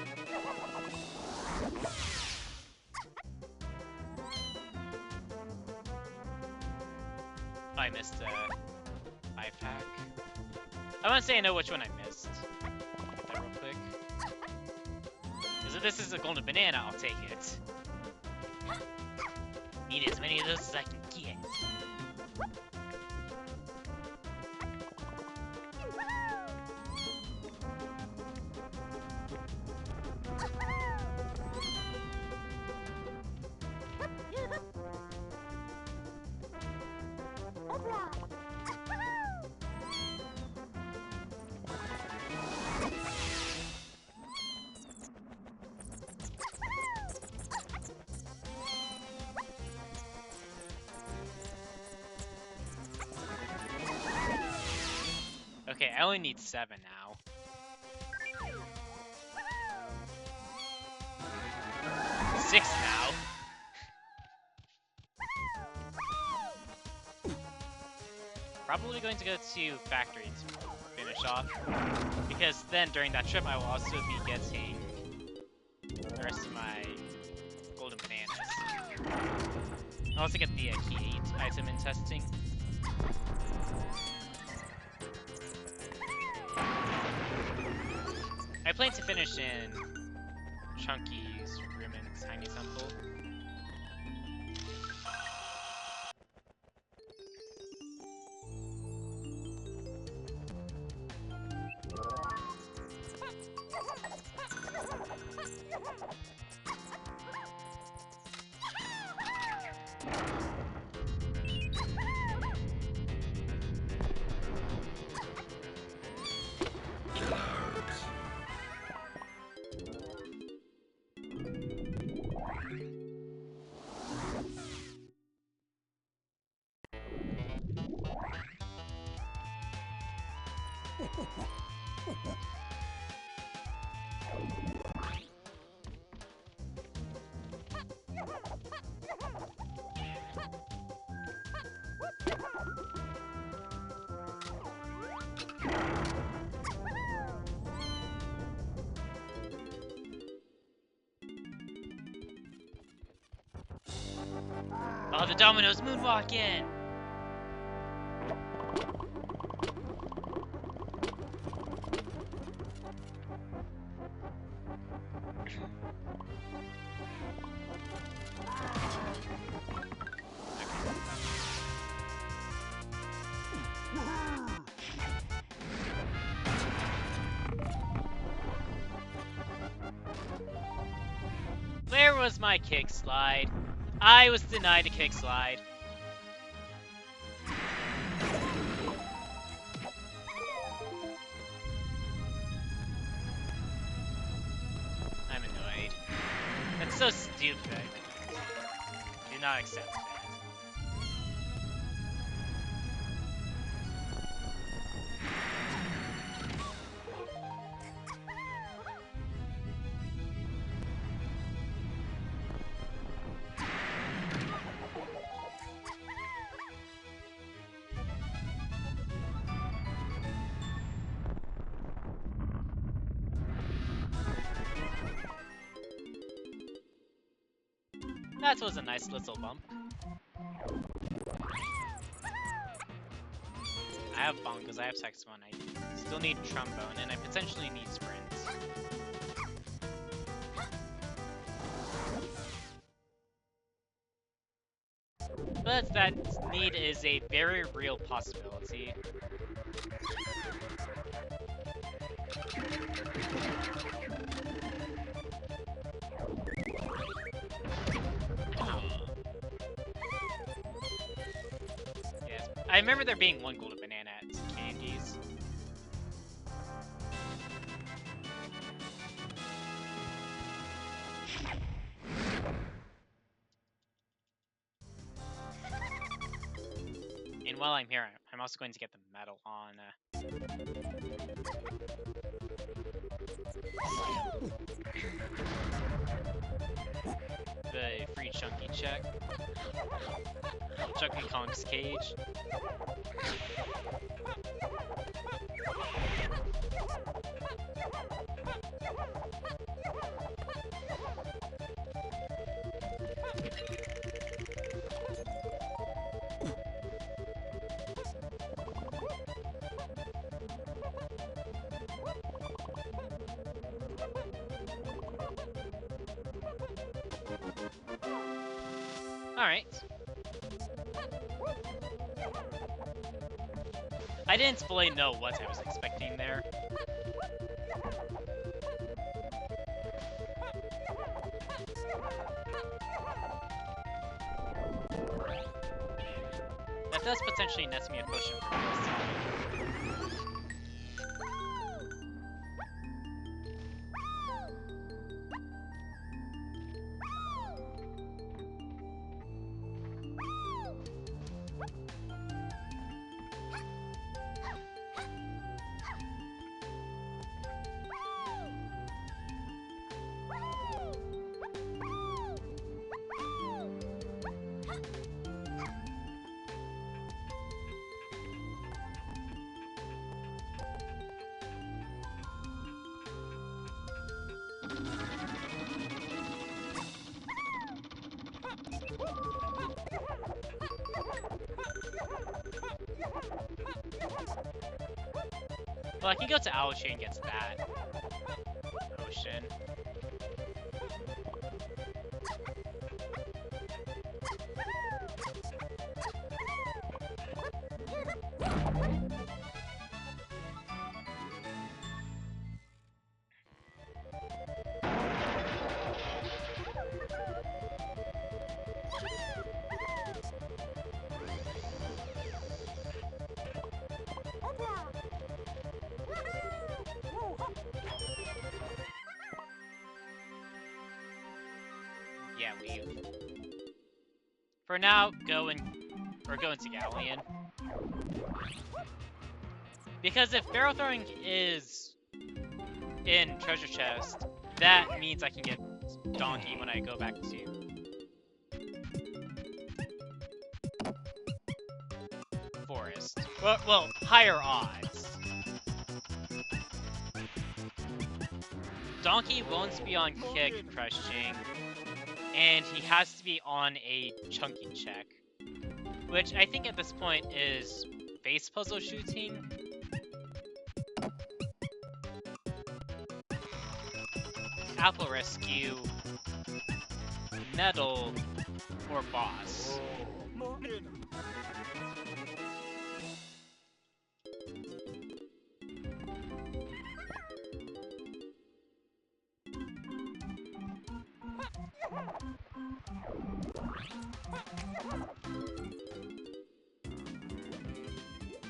I missed a 5-pack. I want to say I know which one I missed. Get that real quick. Because if this is a golden banana, I'll take it. Need as many of those as I can get. Okay, I only need 7 now. Six now. Probably going to go to factory to finish off, because then during that trip I will also be getting the rest of my golden bananas. I'll also get the key 8 item in testing. I plan to finish in Chunky's room in Tiny Temple. Oh, the Domino's moonwalking! Where was my kick slide? I was denied a kick slide. I'm annoyed. That's so stupid. Do not accept that. That was a nice little bump. I have bongos, I have saxophone, I still need trombone, and I potentially need sprints. But that need is a very real possibility. Yes, I remember there being one golden banana at Candies. And while I'm here, I'm also going to get the medal on. The free Chunky check. Chunky Kong's cage. Alright. I didn't fully know what I was expecting there. That does potentially net me a potion for this. Well, I can go to Owltree and get that potion. Yeah, leave. For now, go into Galleon. Because if barrel throwing is in treasure chest, that means I can get Donkey when I go back to Forest. Well, higher odds. Donkey won't be on kick crushing, and he has to be on a chunky check, which I think at this point is face puzzle shooting. Apple Rescue, Nettle, or Boss.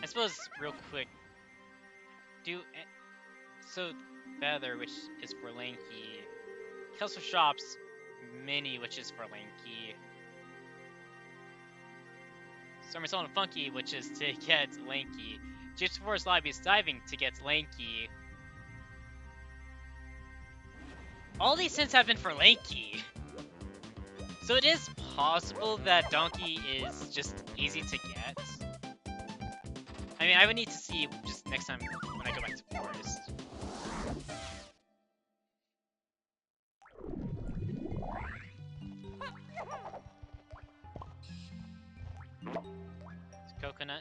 I suppose, real quick, so Feather, which is for Lanky, Kelso Shops, Mini, which is for Lanky, Stormy Soul and Funky, which is to get Lanky, Gypsy Forest Lobby's Diving to get Lanky. All these hints have been for Lanky. So it is possible that Donkey is just easy to get. I mean, I would need to see just next time when I go back to Forest.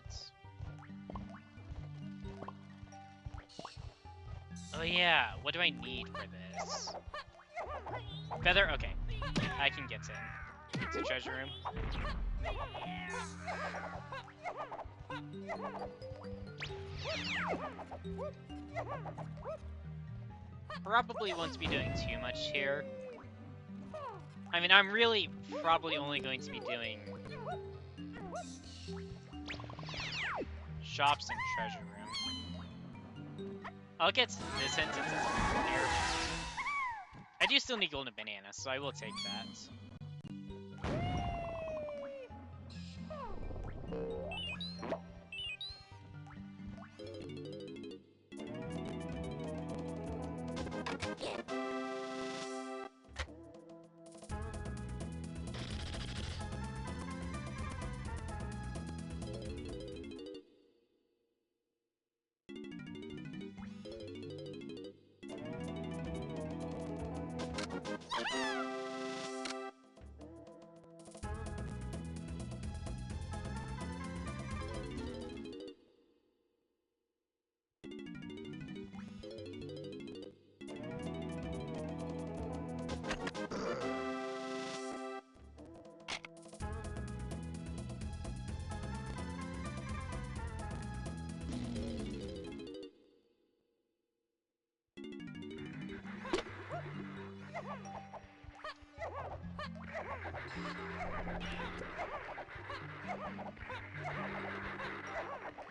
that. Oh yeah, what do I need for this? Feather? Okay. I can get in. It's a treasure room. Probably won't be doing too much here. I mean, I'm really probably only going to be doing shops and treasure room. I'll get this in since it's here. I do still need golden bananas, so I will take that.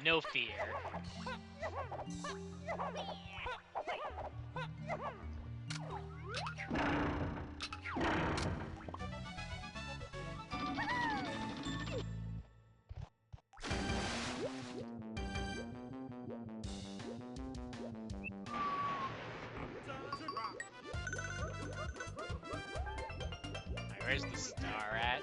No fear. Where's the star at?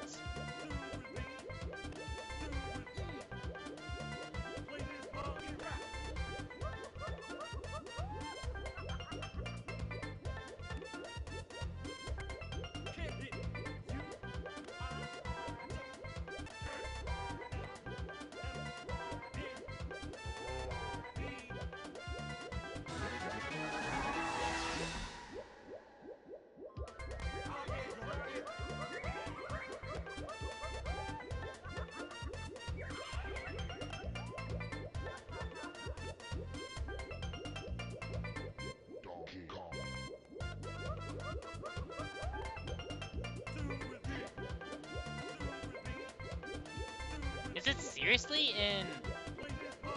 Is it seriously in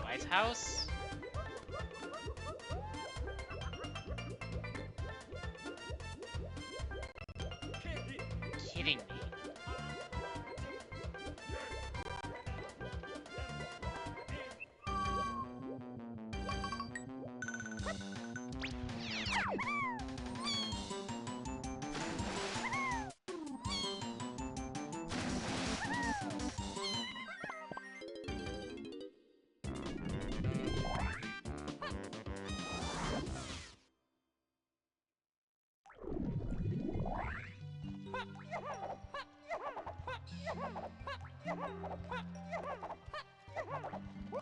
White House? Kidding me.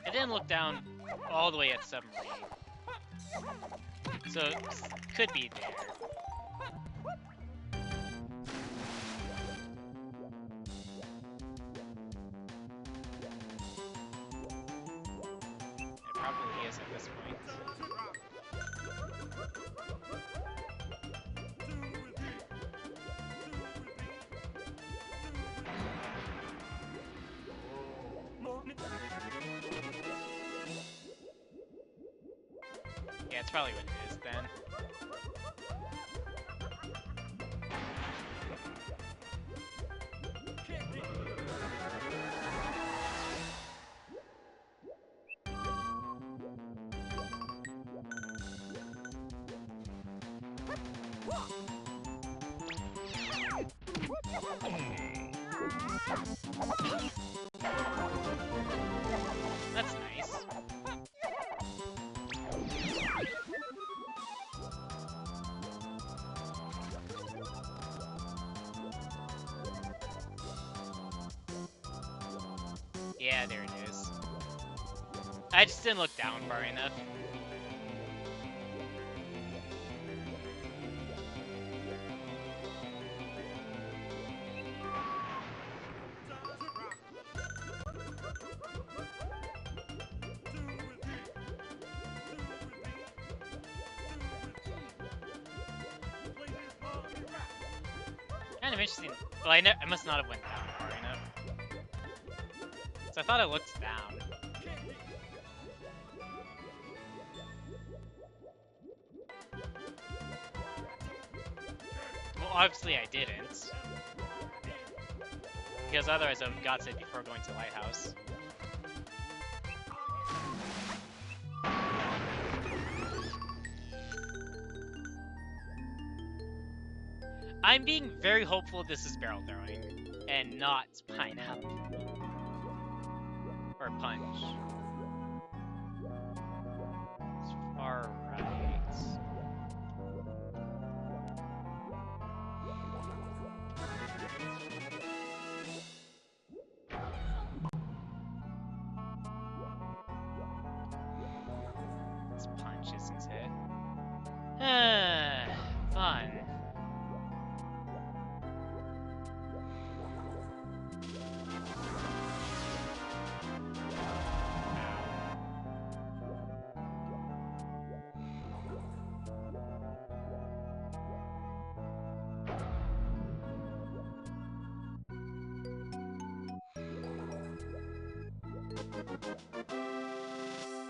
I didn't look down all the way at submarine, so it could be there. It probably is at this point. Yeah, it's probably what it is then. That's nice. Yeah, there it is. I just didn't look down far enough. Kind of interesting. Well, I must not have went down far enough. So I thought I looked down. Well, obviously I didn't. Because otherwise I would have got it before going to the lighthouse. I'm being very hopeful this is barrel throwing, and not pineapple. Or punch. It's far right. It's punch, isn't it? Fun.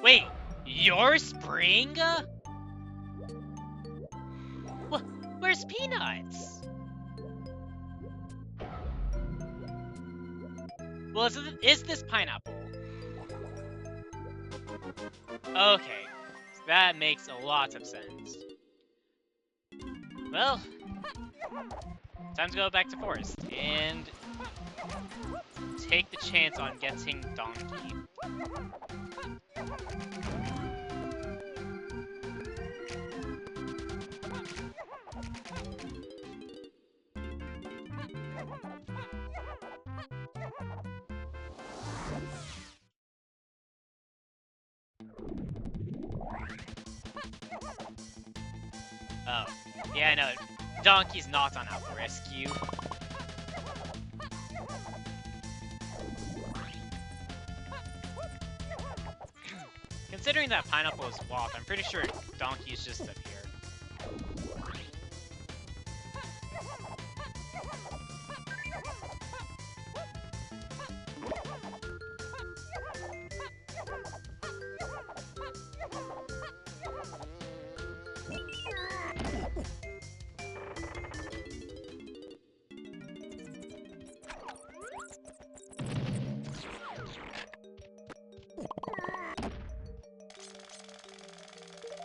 Wait, your spring? Where's Peanuts? Well, is this pineapple? Okay, so that makes a lot of sense. Well, time to go back to forest and take the chance on getting Donkey. Oh, yeah, I know. Donkey's not on Apple Rescue. Considering that pineapple is walk, I'm pretty sure Donkey's just up here.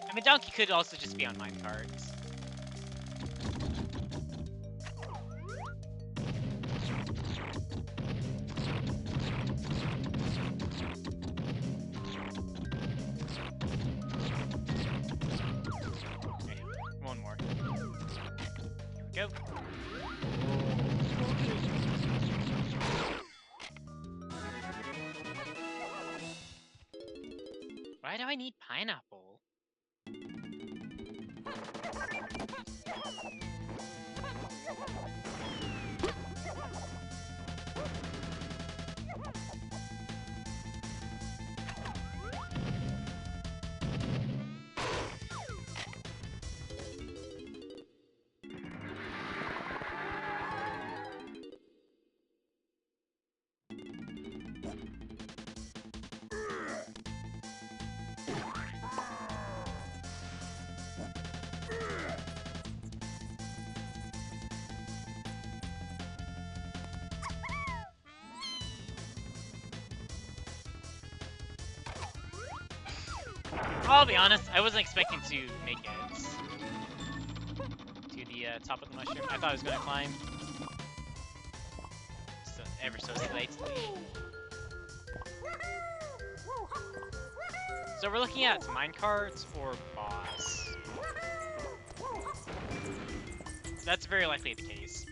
I mean, Donkey could also just be on minecarts. Okay, one more. Here we go. Why do I need pineapple? I'll be honest, I wasn't expecting to make it to the top of the mushroom. I thought I was going to climb ever so slightly. So we're looking at minecarts or boss. That's very likely the case.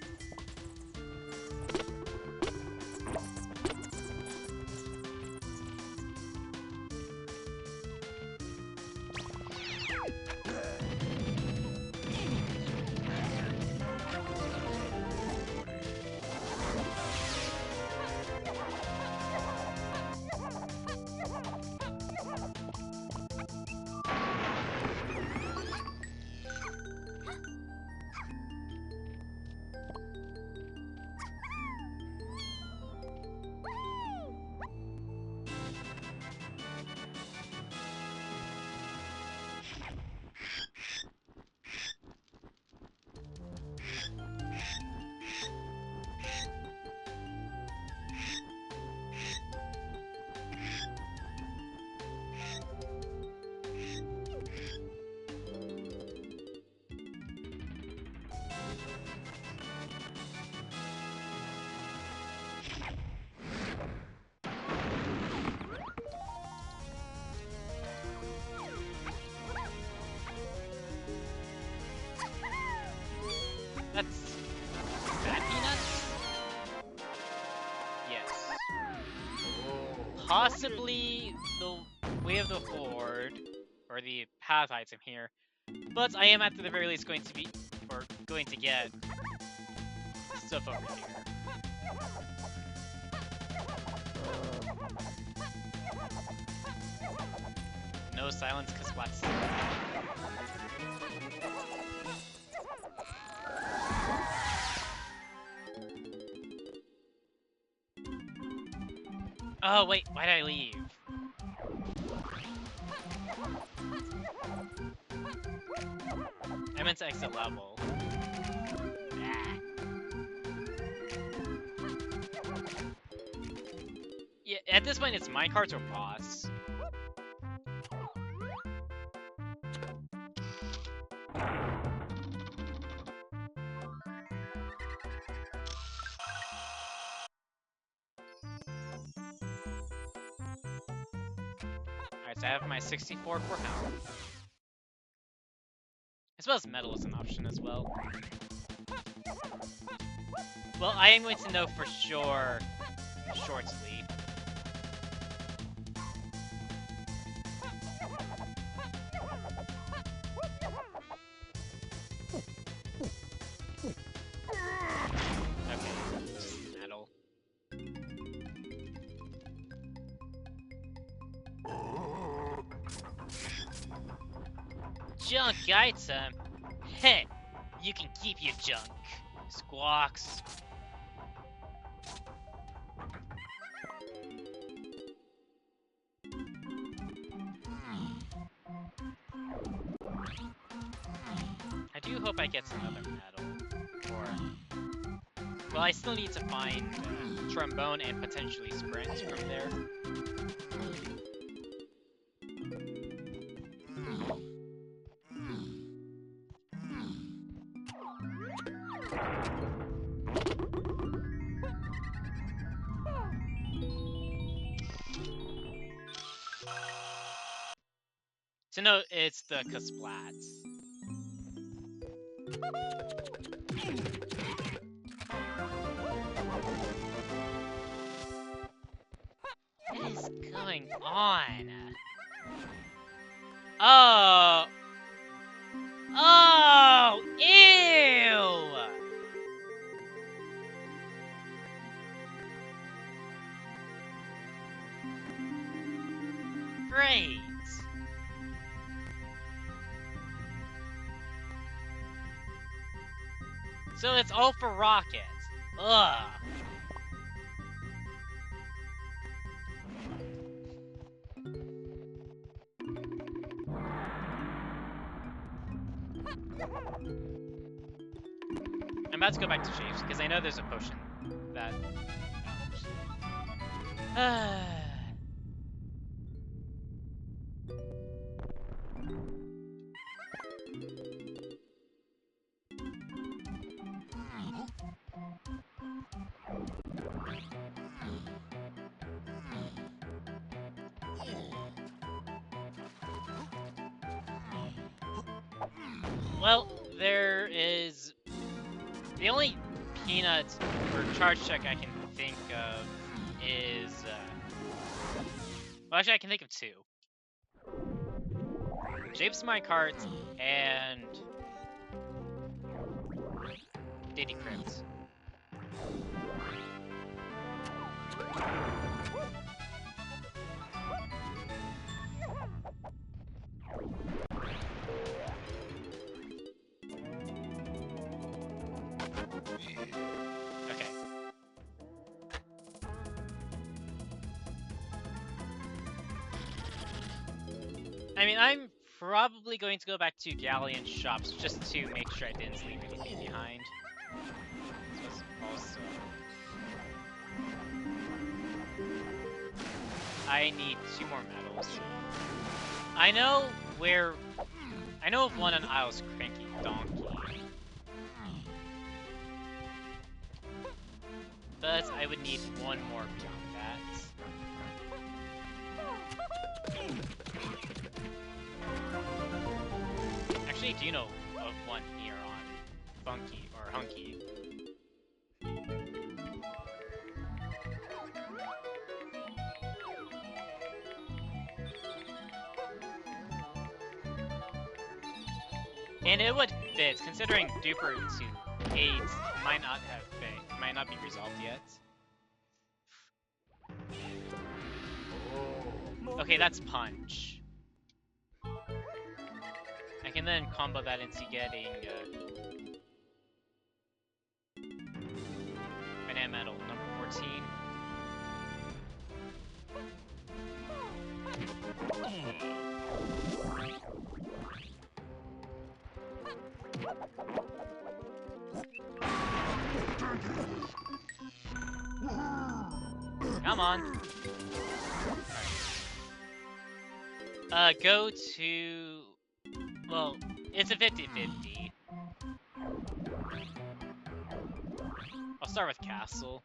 possibly the Way of the Horde, or the path item here, but I am at the very least going to get stuff over here. No silence, kasplats. Oh wait, why did I leave? I meant to exit level. Yeah, at this point it's minecarts or boss. Alright, so I have my 64 for health. As well as metal is an option as well. Well, I am going to know for sure shortly. Okay, just metal. Junk item? Heh, you can keep your junk. Squawks. I do hope I get some other metal. Or... well, I still need to find trombone and potentially sprint from there. So no, it's the kasplats. What is going on? Oh! Oh! Ew! Great! So it's all for rockets. Ugh! I'm about to go back to Shapes, because I know there's a potion that... well, there is... the only peanut or charge check I can think of is... well, actually, I can think of two. Japes minecart and... Diddy Crypt. Okay. I mean, I'm probably going to go back to Galleon shops just to make sure I didn't leave anything behind. This was also... I need 2 more metals. I know where... I know of one on Isle's Cranky Donkey. But I would need 1 more beyond that. Actually, do you know of one here on Funky or Hunky? And it would fit, considering duper to 8 might not be resolved yet. Okay, that's punch. I can then combo that into getting banana metal number 14. Come on. Go to... Well, it's a 50-50. I'll start with Castle,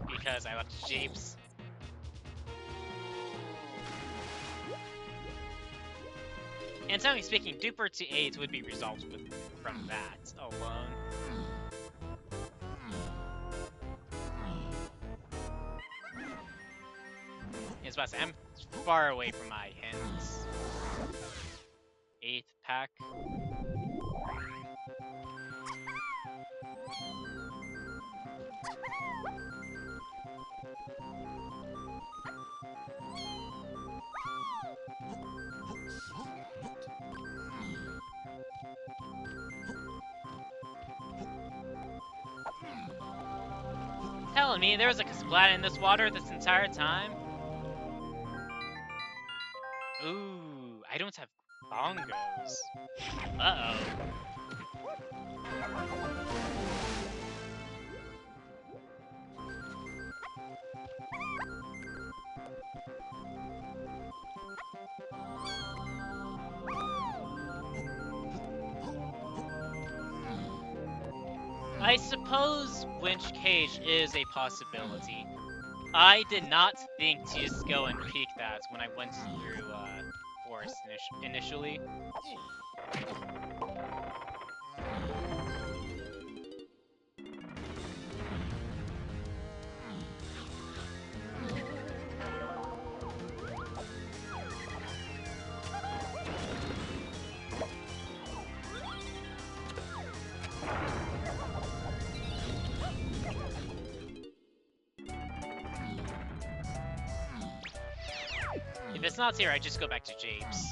because I left Japes. And technically speaking, duper to 8 would be resolved from that alone. It's about to say, I'm far away from my hints. 8th pack. Telling me there was a kasplat in this water this entire time? Ooh, I don't have bongos. Uh-oh. I suppose Winch Cage is a possibility. I did not think to just go and peek that when I went through Forest initially. If it's not here, I just go back to Japes.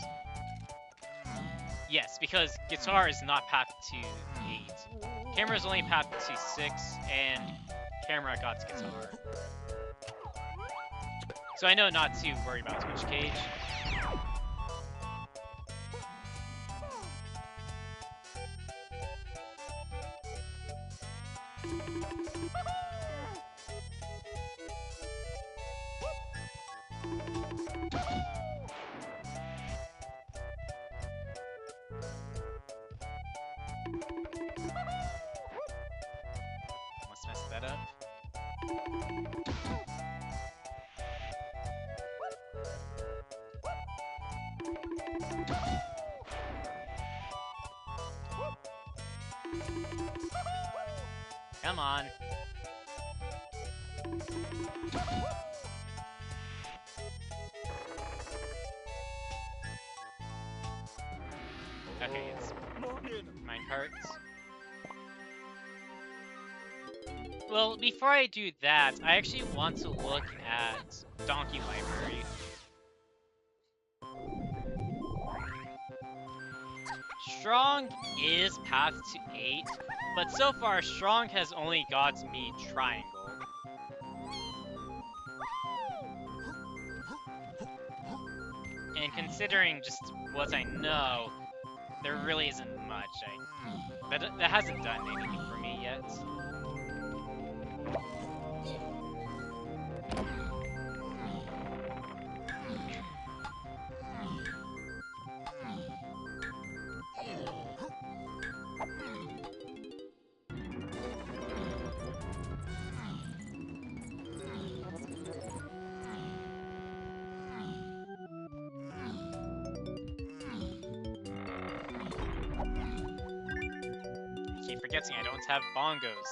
Yes, because guitar is not path to 8. Camera is only path to 6, and camera got to guitar. So I know not to worry about Twitch Cage. Let's mess that up. Come on. Okay, it's minecarts. Well, before I do that, I actually want to look at Donkey Library. Strong is path to 8, but so far Strong has only got me Triangle. And considering just what I know, there really isn't much. That hasn't done anything for me yet. Forgetting I don't have bongos.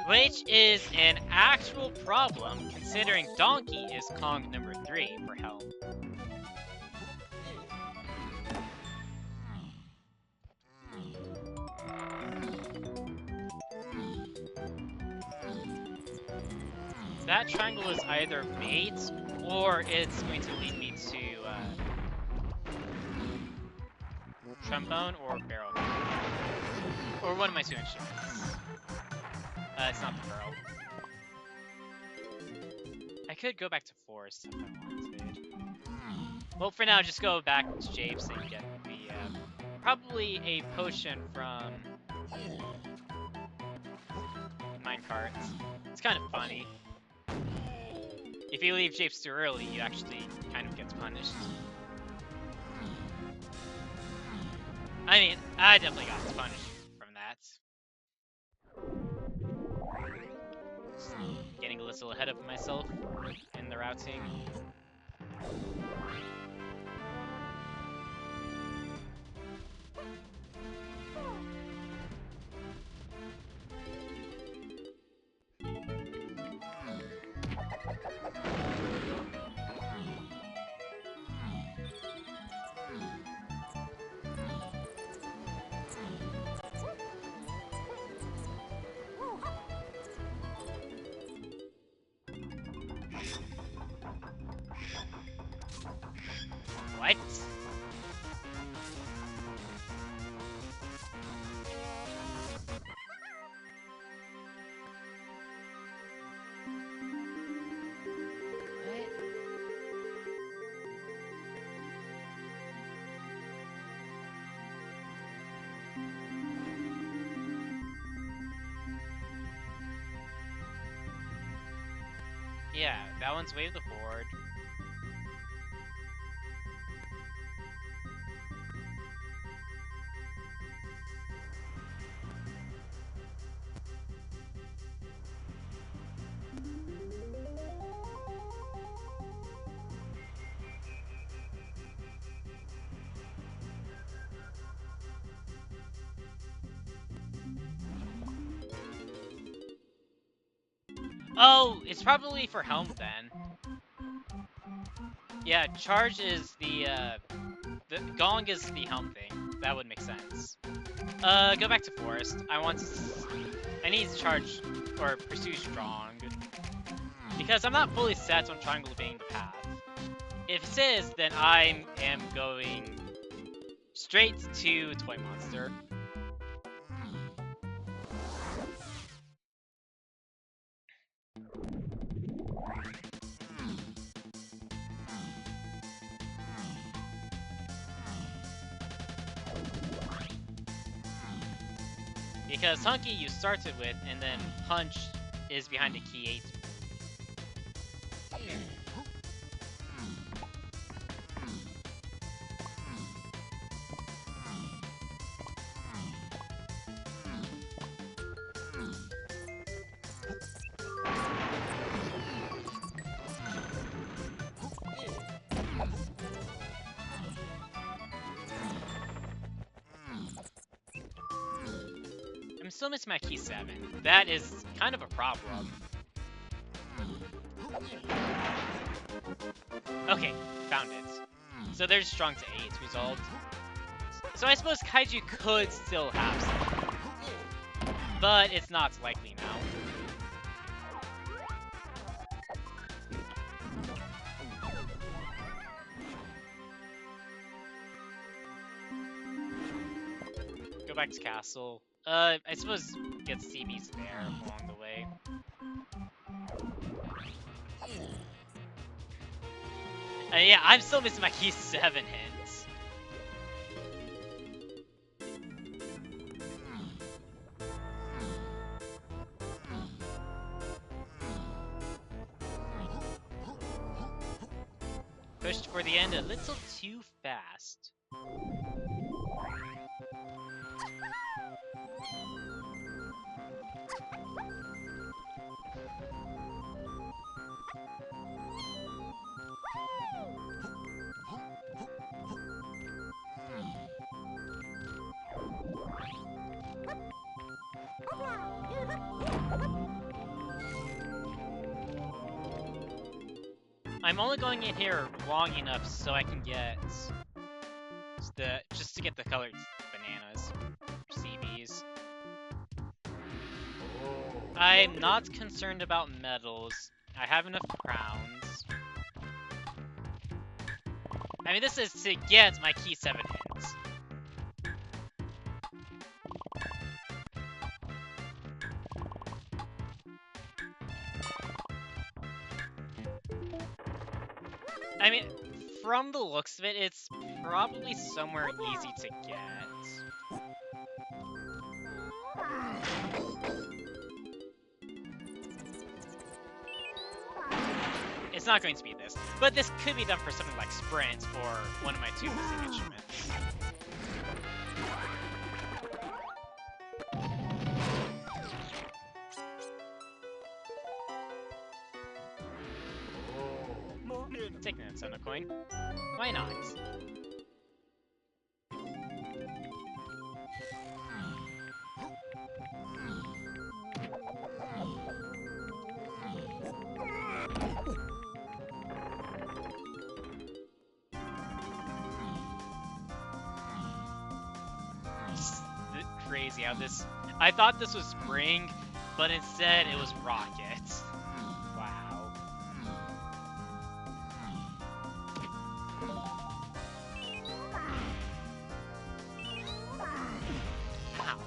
Which is an actual problem, considering Donkey is Kong number 3 for Helm. that triangle is either bait or it's going to lead me to trombone or barrel. Or one of my two instruments. It's not the barrel. I could go back to forest if I wanted. Well, for now, just go back to Japes and get the, probably a potion from minecart. It's kind of funny. If you leave Japes too early, you actually kind of get punished. I mean, I definitely got punished from that. Getting a little ahead of myself in the routing. What? Yeah, that one's wave the horde. Oh, it's probably for helm then. Yeah, charge is the gong is the helm thing. That would make sense. Go back to forest. I need to charge or pursue strong because I'm not fully set on triangle being the path. If it is, then I am going straight to Toy Monster. Because Hunky you started with, and then Punch is behind a key 8. I'm still missing my key 7. That is kind of a problem. Okay, found it. So there's strong to 8 resolved. So I suppose Kaiju could still have some, but it's not likely now. Go back to castle. I suppose get CBs there along the way. Yeah, I'm still missing my key 7 hints. Pushed for the end a little too fast. I'm only going in here long enough so I can get just to get the colored bananas, CBs. I'm not concerned about medals I have enough crowns. I mean, this is to get my key 7 hits. I mean, from the looks of it, it's probably somewhere easy to get. It's not going to be this, but this could be done for something like Sprint or one of my 2 missing instruments. Taking that Senna coin. Why not? Crazy how this... I thought this was Spring, but instead it was Rocket. Wow. Ow.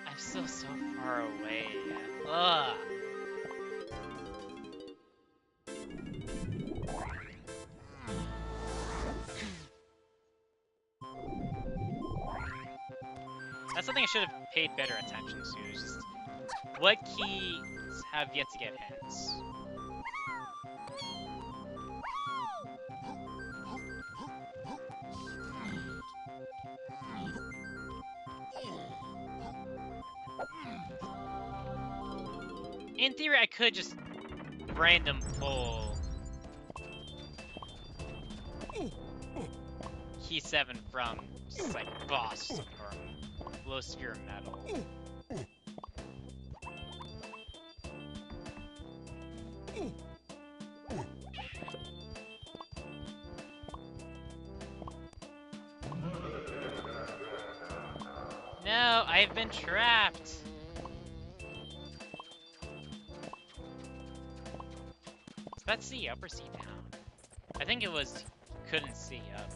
I'm still so far away. Ugh. That's something I should have paid better attention to. Is just what keys have yet to get hints. In theory, I could just random pull key 7 from just like boss or low sphere metal. No, I've been trapped. Is that C up or C down? I think it was couldn't see up.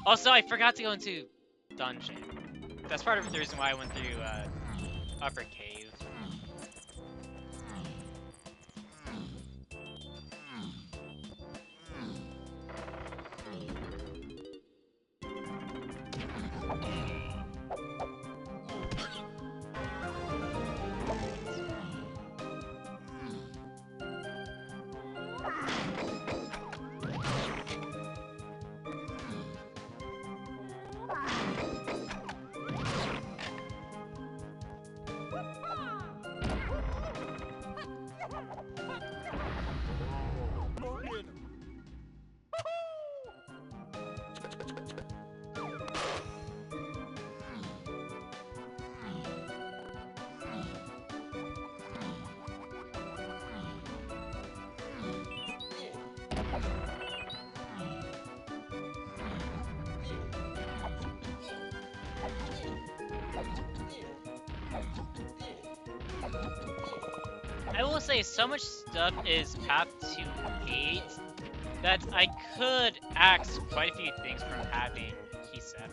Also, I forgot to go into dungeon. That's part of the reason why I went through upper cave. I will say so much stuff is path to 8 that I could axe quite a few things from having key 7.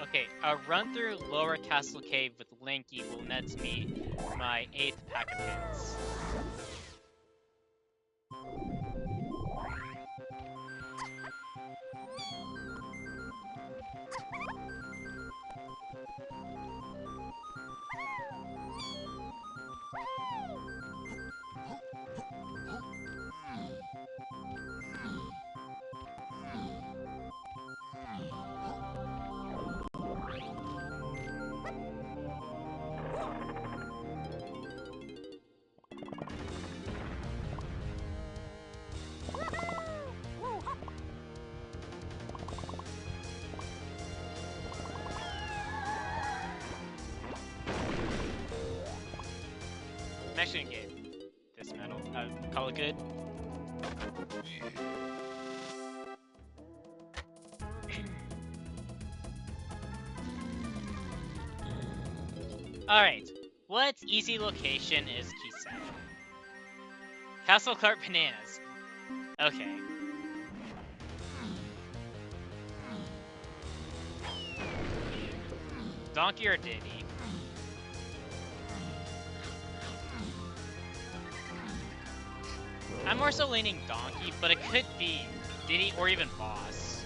Okay, a run through Lower Castle Cave with Linky will net me my 8th pack of hits. I'm actually gonna get this medal. Call it good. Alright, what easy location is key 7? Castle Cart Bananas. Okay. Donkey or Diddy? I'm more so leaning Donkey, but it could be Diddy or even Boss.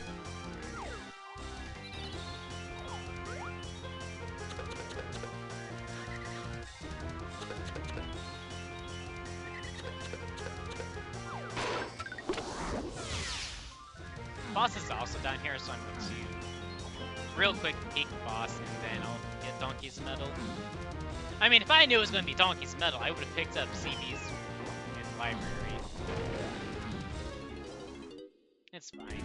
Boss is also down here, so I'm going to real quick peek Boss, and then I'll get Donkey's medal. I mean, if I knew it was going to be Donkey's medal, I would have picked up CB's in library. It's fine.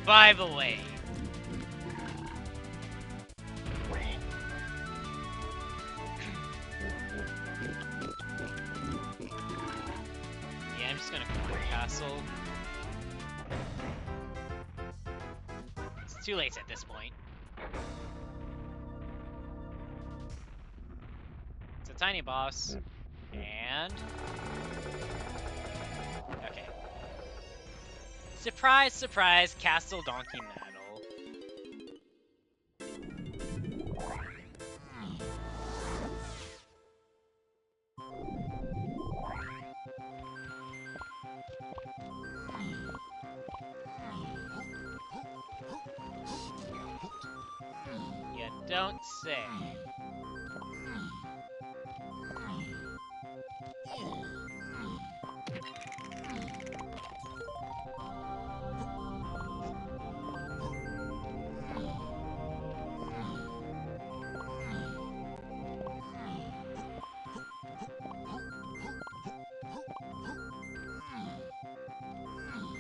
By the way, yeah, I'm just gonna go to Castle. It's too late at this point. It's a tiny boss, and okay. Surprise, surprise, Castle Donkey medal. You don't say.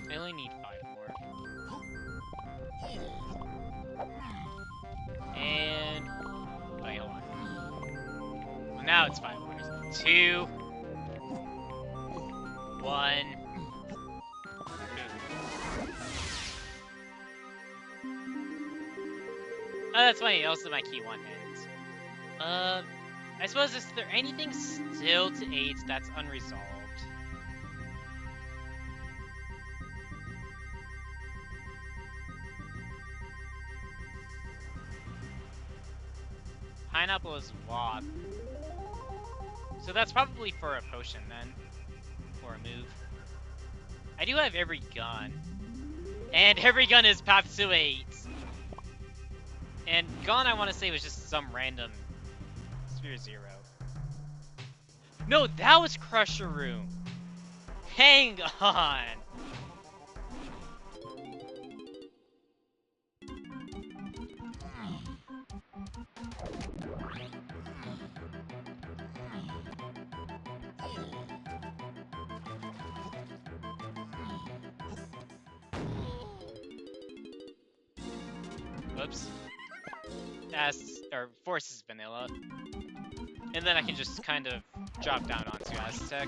I only need 5 more. And wait, hold on. Well, now it's 5 more. 2, 1. Oh, that's funny. Also, my key 1 hits. I suppose, is there anything still to 8 that's unresolved? Pineapple is Wop. So that's probably for a potion then. Or a move. I do have every gun. And every gun is path to 8. And gun, I want to say, was just some random Sphere 0. No, that was Crusher Room. Hang on. whoops. Or forces vanilla. And then I can just kind of drop down onto Aztec.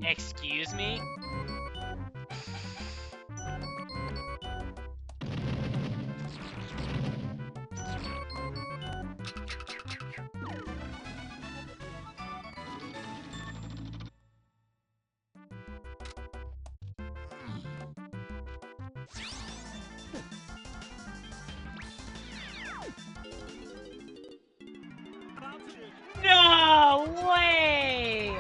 Excuse me? No way!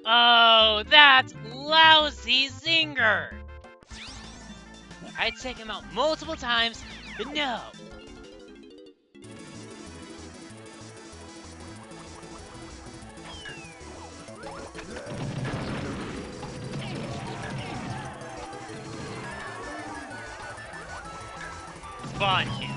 Oh, that's lousy Zinger! I'd take him out multiple times, but no! Spawn kill.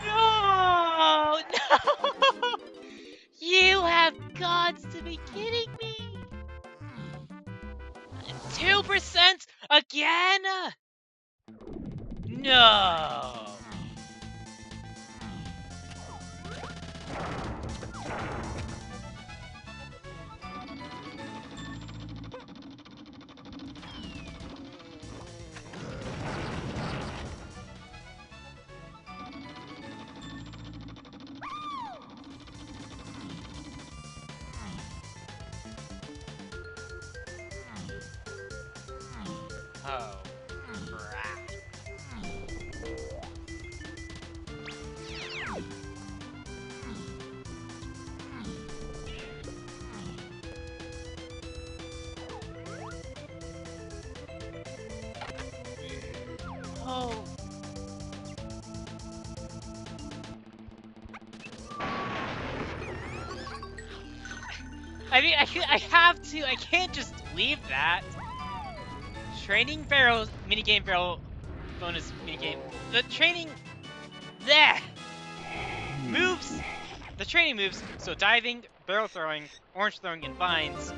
No! No! You have gods to be kidding me! 2% again? No! Oh, crap. Oh. I mean, I have to. I can't just leave that. Training barrel, minigame barrel, bonus minigame. The training, there. Moves. The training moves. So diving, barrel throwing, orange throwing, and vines.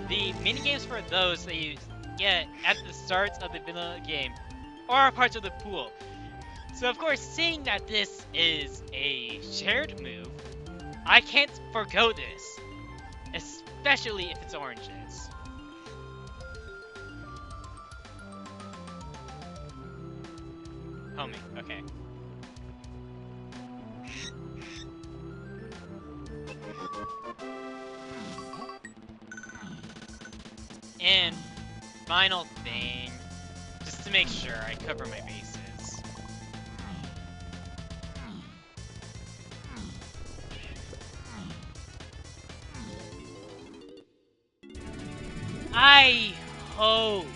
The minigames for those that you get at the start of the vanilla game are parts of the pool. So of course, seeing that this is a shared move, I can't forgo this, especially if it's oranges. Homie, okay. And final thing, just to make sure I cover my bases. I hope,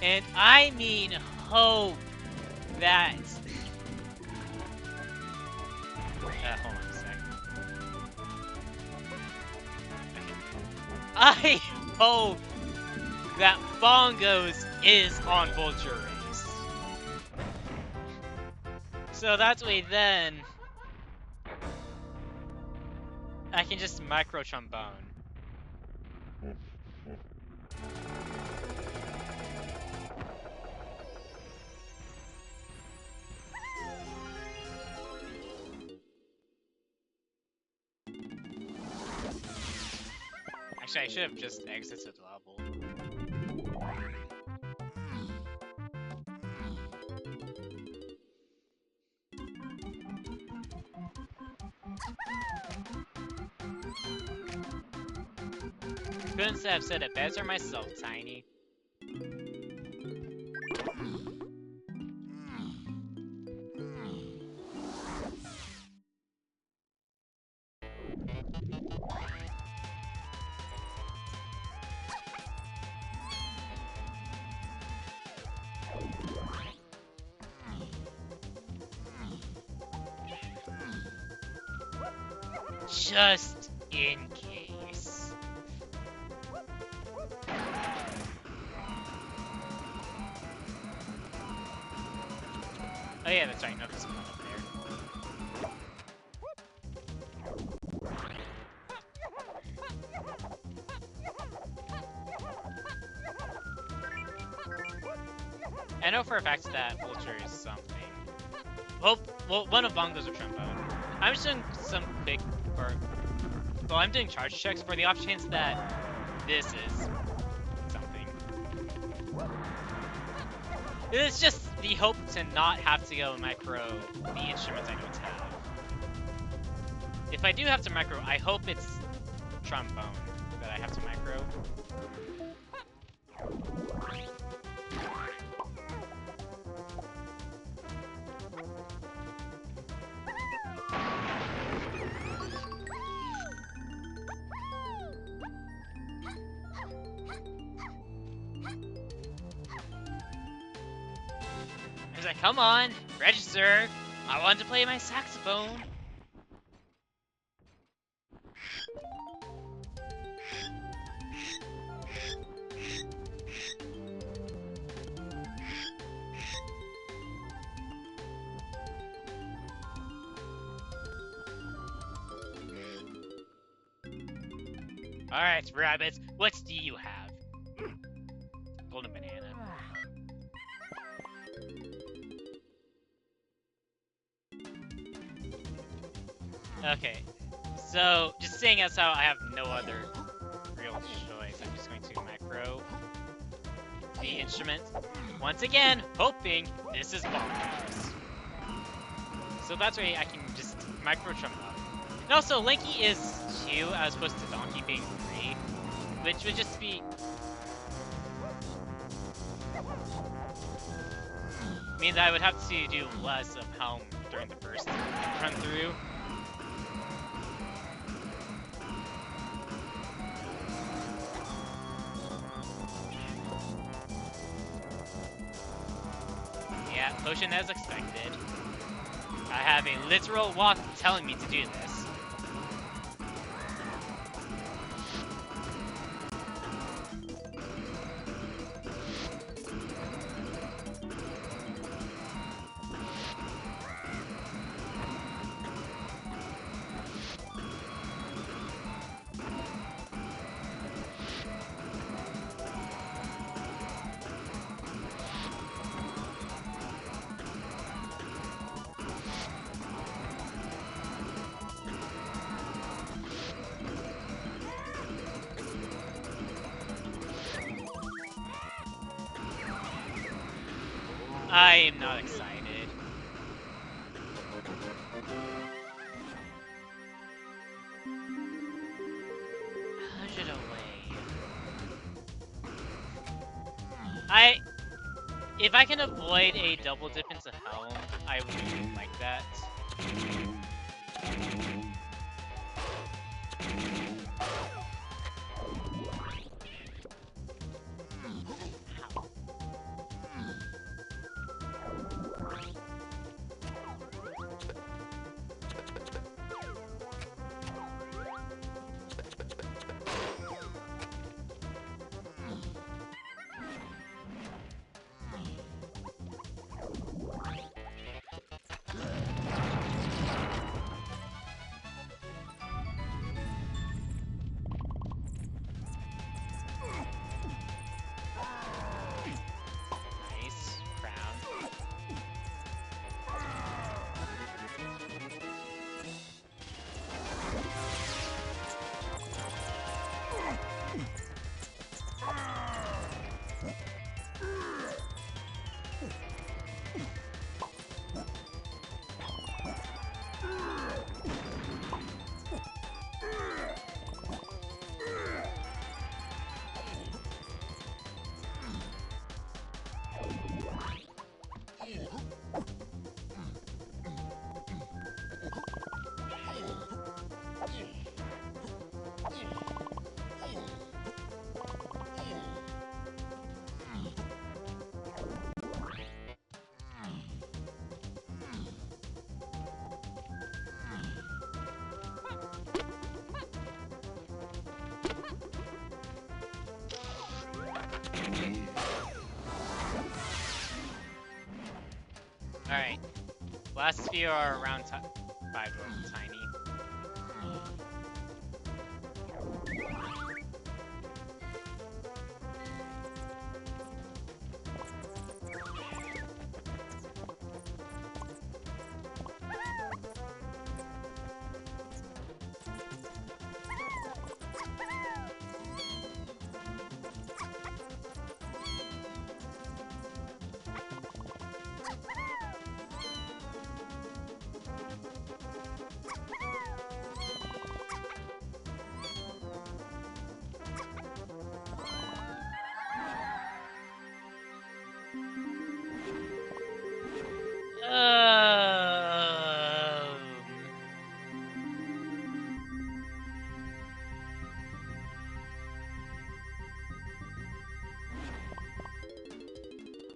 and I mean hope, that... hold on a sec. I hope that Bongos is on Vulture Race. So that way then, I can just micro trombone. Actually, I should have just exited level. Couldn't have said it better myself, Tiny. Just in case. Oh yeah, that's right. No, there's one up there. I know for a fact that Vulture is something. Well, one of Bongo's or Trombone. I'm just doing some quick, well, I'm doing charge checks for the off chance that this is something. It's just the hope to not have to go micro the instruments I don't have. If I do have to micro, I hope it's trombone that I have to micro. He's like, come on, register. I want to play my saxophone. Alright, rabbits, what do you have? Golden banana. Okay, so just saying as how I have no other real choice, I'm just going to micro the instrument. Once again, hoping this is bonkers. So that's why I can just micro trump up. And also, Linky is 2 as opposed to Donkey being 3, which would just be... means I would have to do less of Helm during the first run through. Yeah, potion as expected. I have a literal walk telling me to do this. I am not excited. If I can avoid a double dip into Helm, I would like that. Alright. Last few are around 5 to tiny.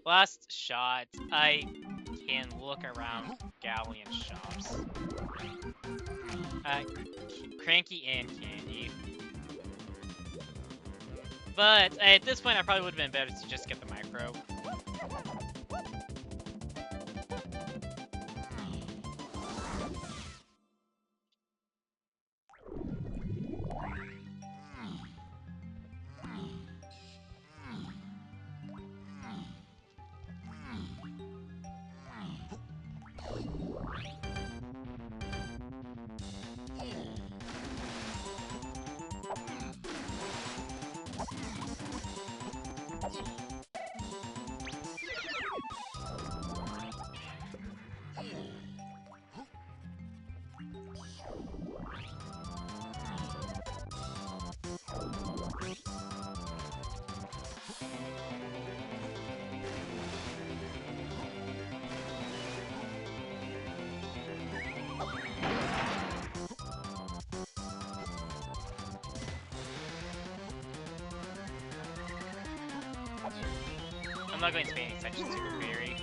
Last shot. I can look around Galleon shops. Cranky and Candy. But at this point, I probably would have been better to just get the micro. I'm not going to pay any attention to the fairy.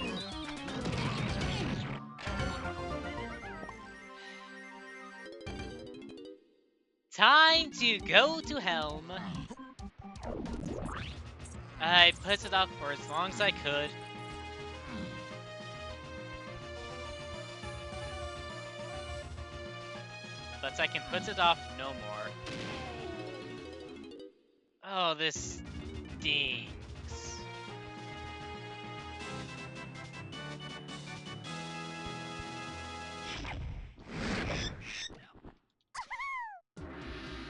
Time to go to Helm. I put it off for as long as I could. But I can put it off no more. Oh, this stinks.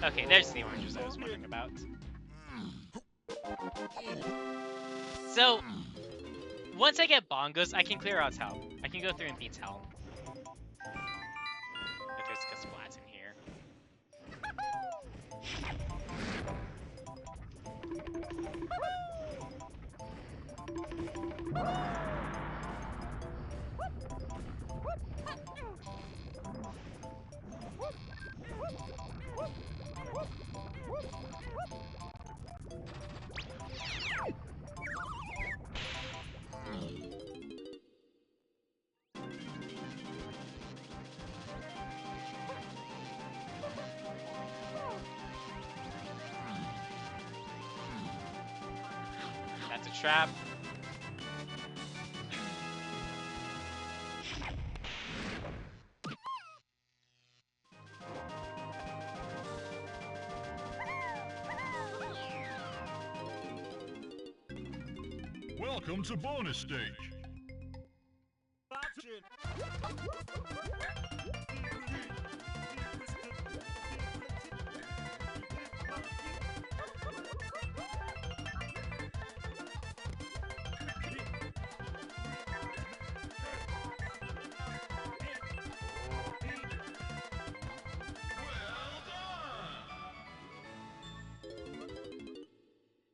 Okay, there's the oranges I was wondering about. So, once I get bongos, I can clear out Helm. I can go through and beat Helm. If there's kasplat in here. That's a trap. Welcome to bonus stage.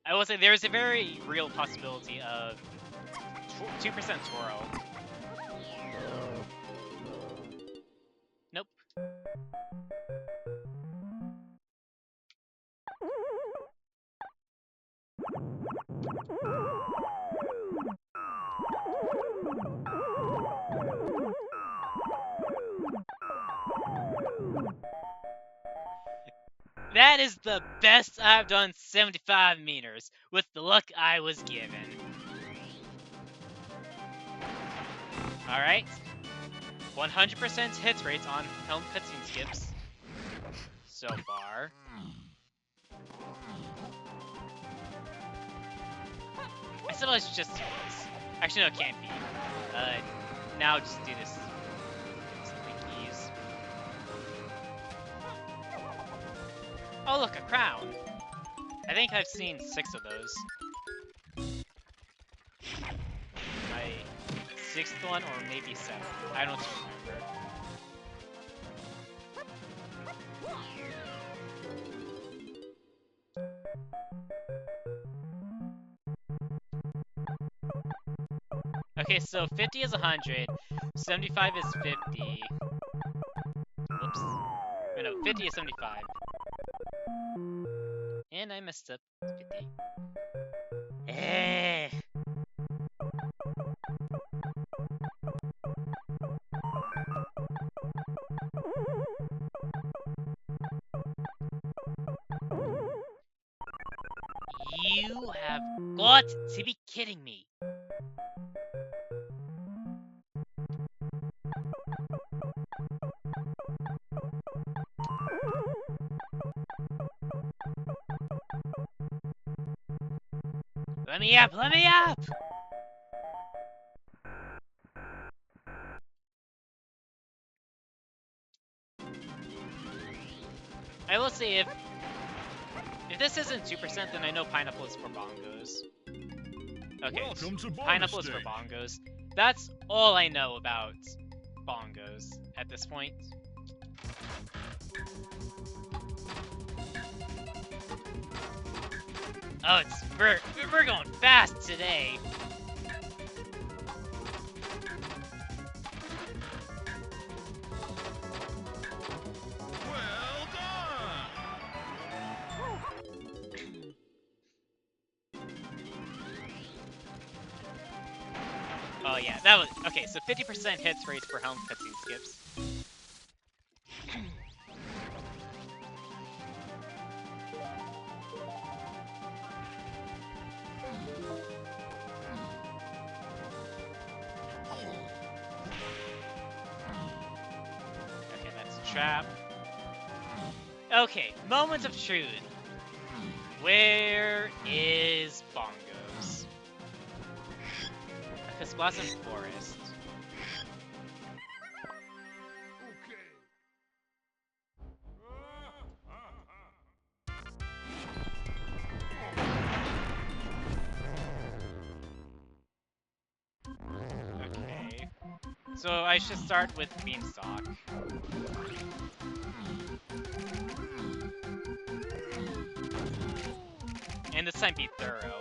I will say there's a very real possibility of 2% twirl. Nope. That is the best I've done 75 meters with the luck I was given. Alright. 100% hit rate on helm cutscene skips so far. I suppose I should just do this. Actually, no, it can't be. Now just do this. Keys. Oh, look, a crown. I think I've seen 6 of those. My 6th one, or maybe 7th. I don't remember. Okay, so 50 is 100, 75 is 50. Whoops. No, 50 is 75. And I messed up 50. Eh. You have got to be kidding me. Let me up! Let me up! I will say if this isn't 2%, then I know pineapple is for bongos. Okay, pineapple is for bongos. That's all I know about bongos at this point. Oh, we're going fast today. Well done. Oh yeah, that was okay. So 50% hits rate for helm cutscene skips. Trap. Okay, moment of truth. Where is bongos? A kasplat forest. Okay. So I should start with Beanstalk. And this time be thorough.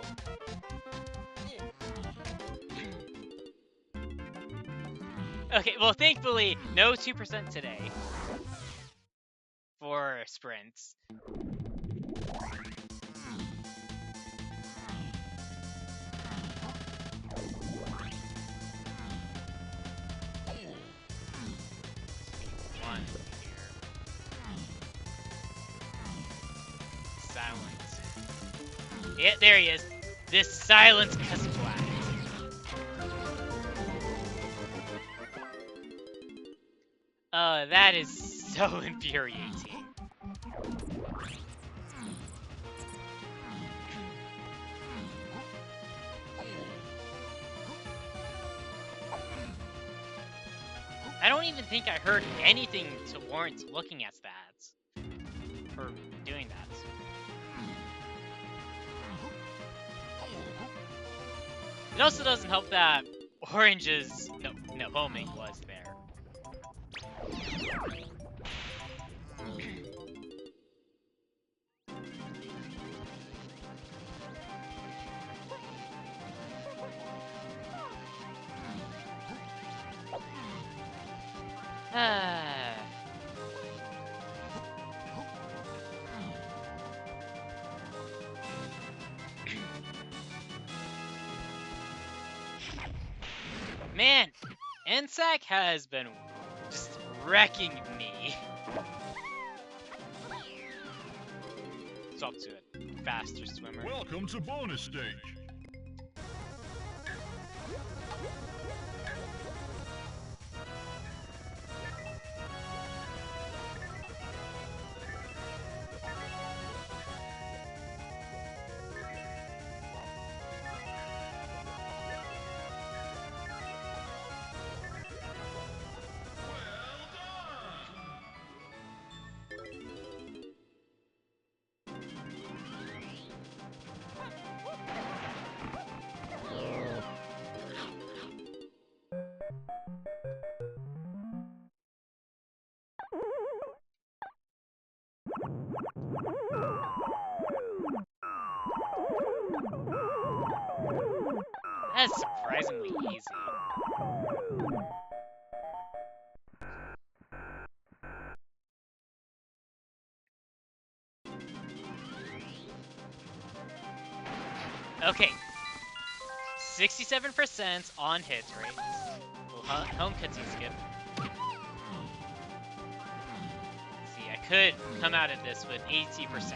Okay, well thankfully, no 2% today. For sprints. One here. Silence. Yeah, there he is. This silence kasplat. That is so infuriating. I don't even think I heard anything to warrant looking at stats. Or doing that. It also doesn't help that Orange's no homing was there. Man, NSAK has been just wrecking me. Stop to it. Faster swimmer. Welcome to bonus stage. That's surprisingly easy. Okay. 67% on hit rate. Home cutscene skip. See, I could come out of this with 80%.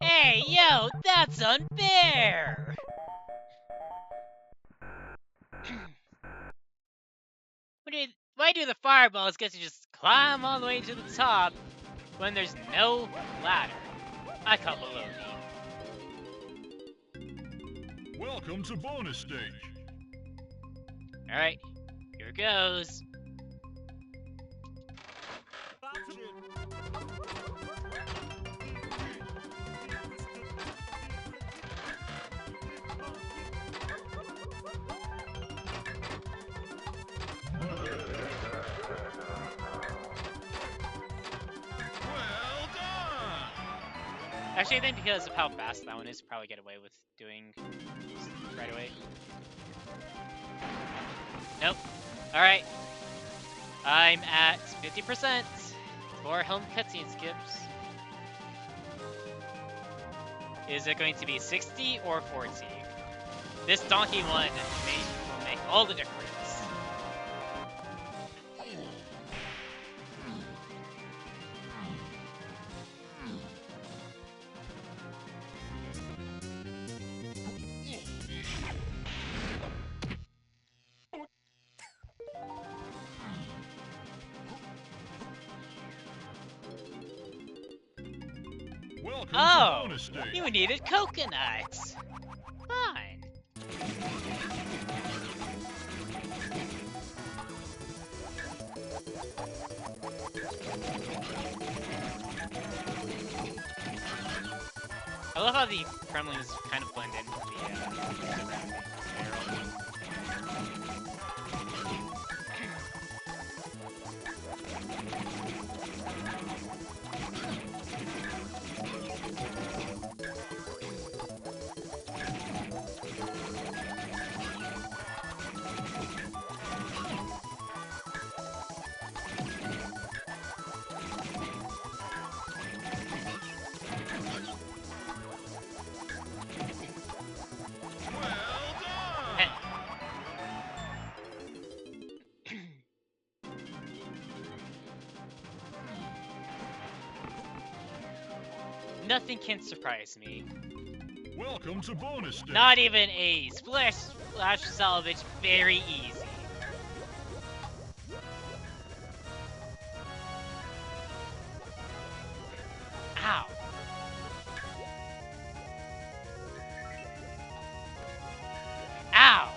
Hey, yo, that's unfair! Why do the fireballs get to just climb all the way to the top when there's no ladder? I call baloney. Welcome to bonus stage. Alright, here goes. Well done! Actually, I think because of how fast that one is, probably get away with doing right away. Nope. Alright. I'm at 50% for home cutscene skips. Is it going to be 60 or 40? This donkey one will make all the difference. Welcome to Oh, bonus stage. you needed coconuts. Fine. I love how the Kremlins kind of blend in with the surrounding barrel. Nothing can surprise me. Welcome to bonus stage. Not even a splash salvage, very easy. Ow. Ow.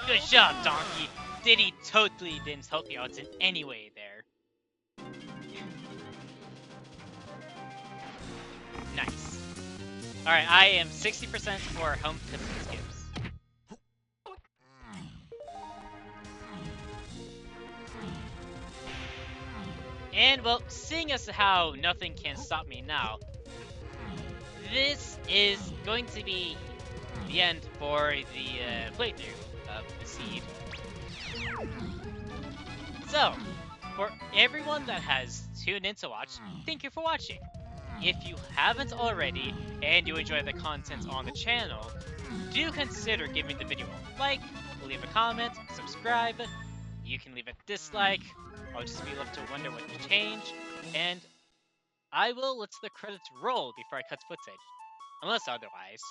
Good job, Donkey. Diddy totally didn't help you out in any way there. Nice. Alright, I am 60% for home cutscene skips. And, well, seeing as how nothing can stop me now, this is going to be the end for the playthrough of the Seed. So, for everyone that has tuned in to watch, thank you for watching. if you haven't already and you enjoy the content on the channel, do consider giving the video a like, leave a comment, subscribe. You can leave a dislike. I'll just be left to wonder what to change, and I will let the credits roll before I cut footage, unless otherwise.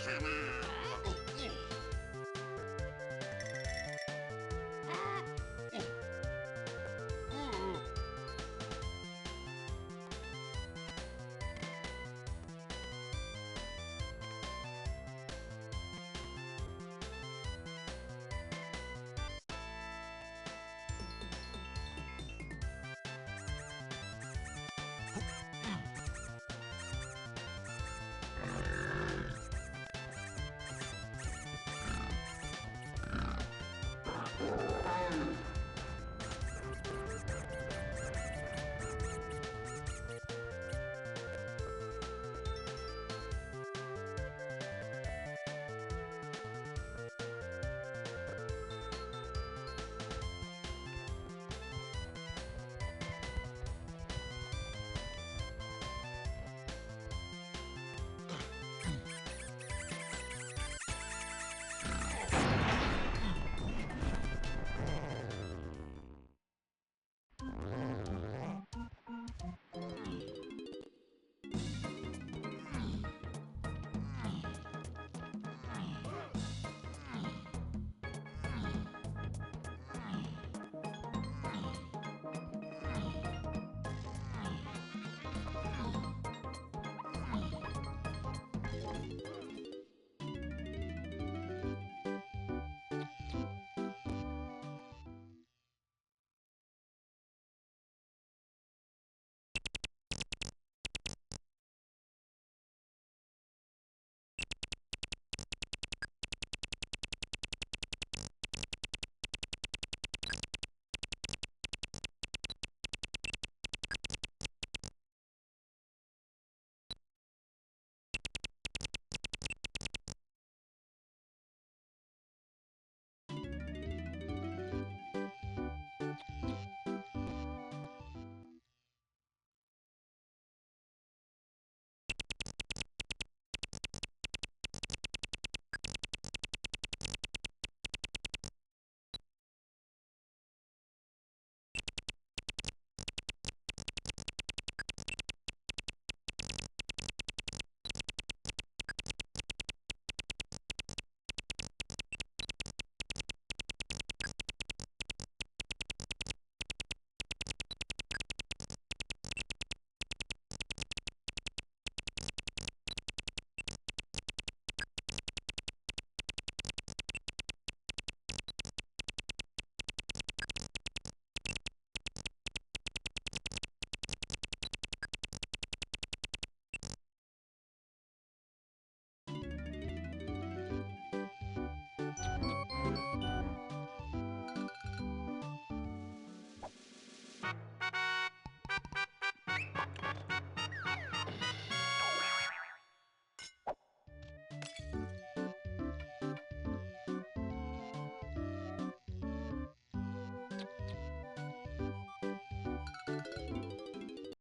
Come on.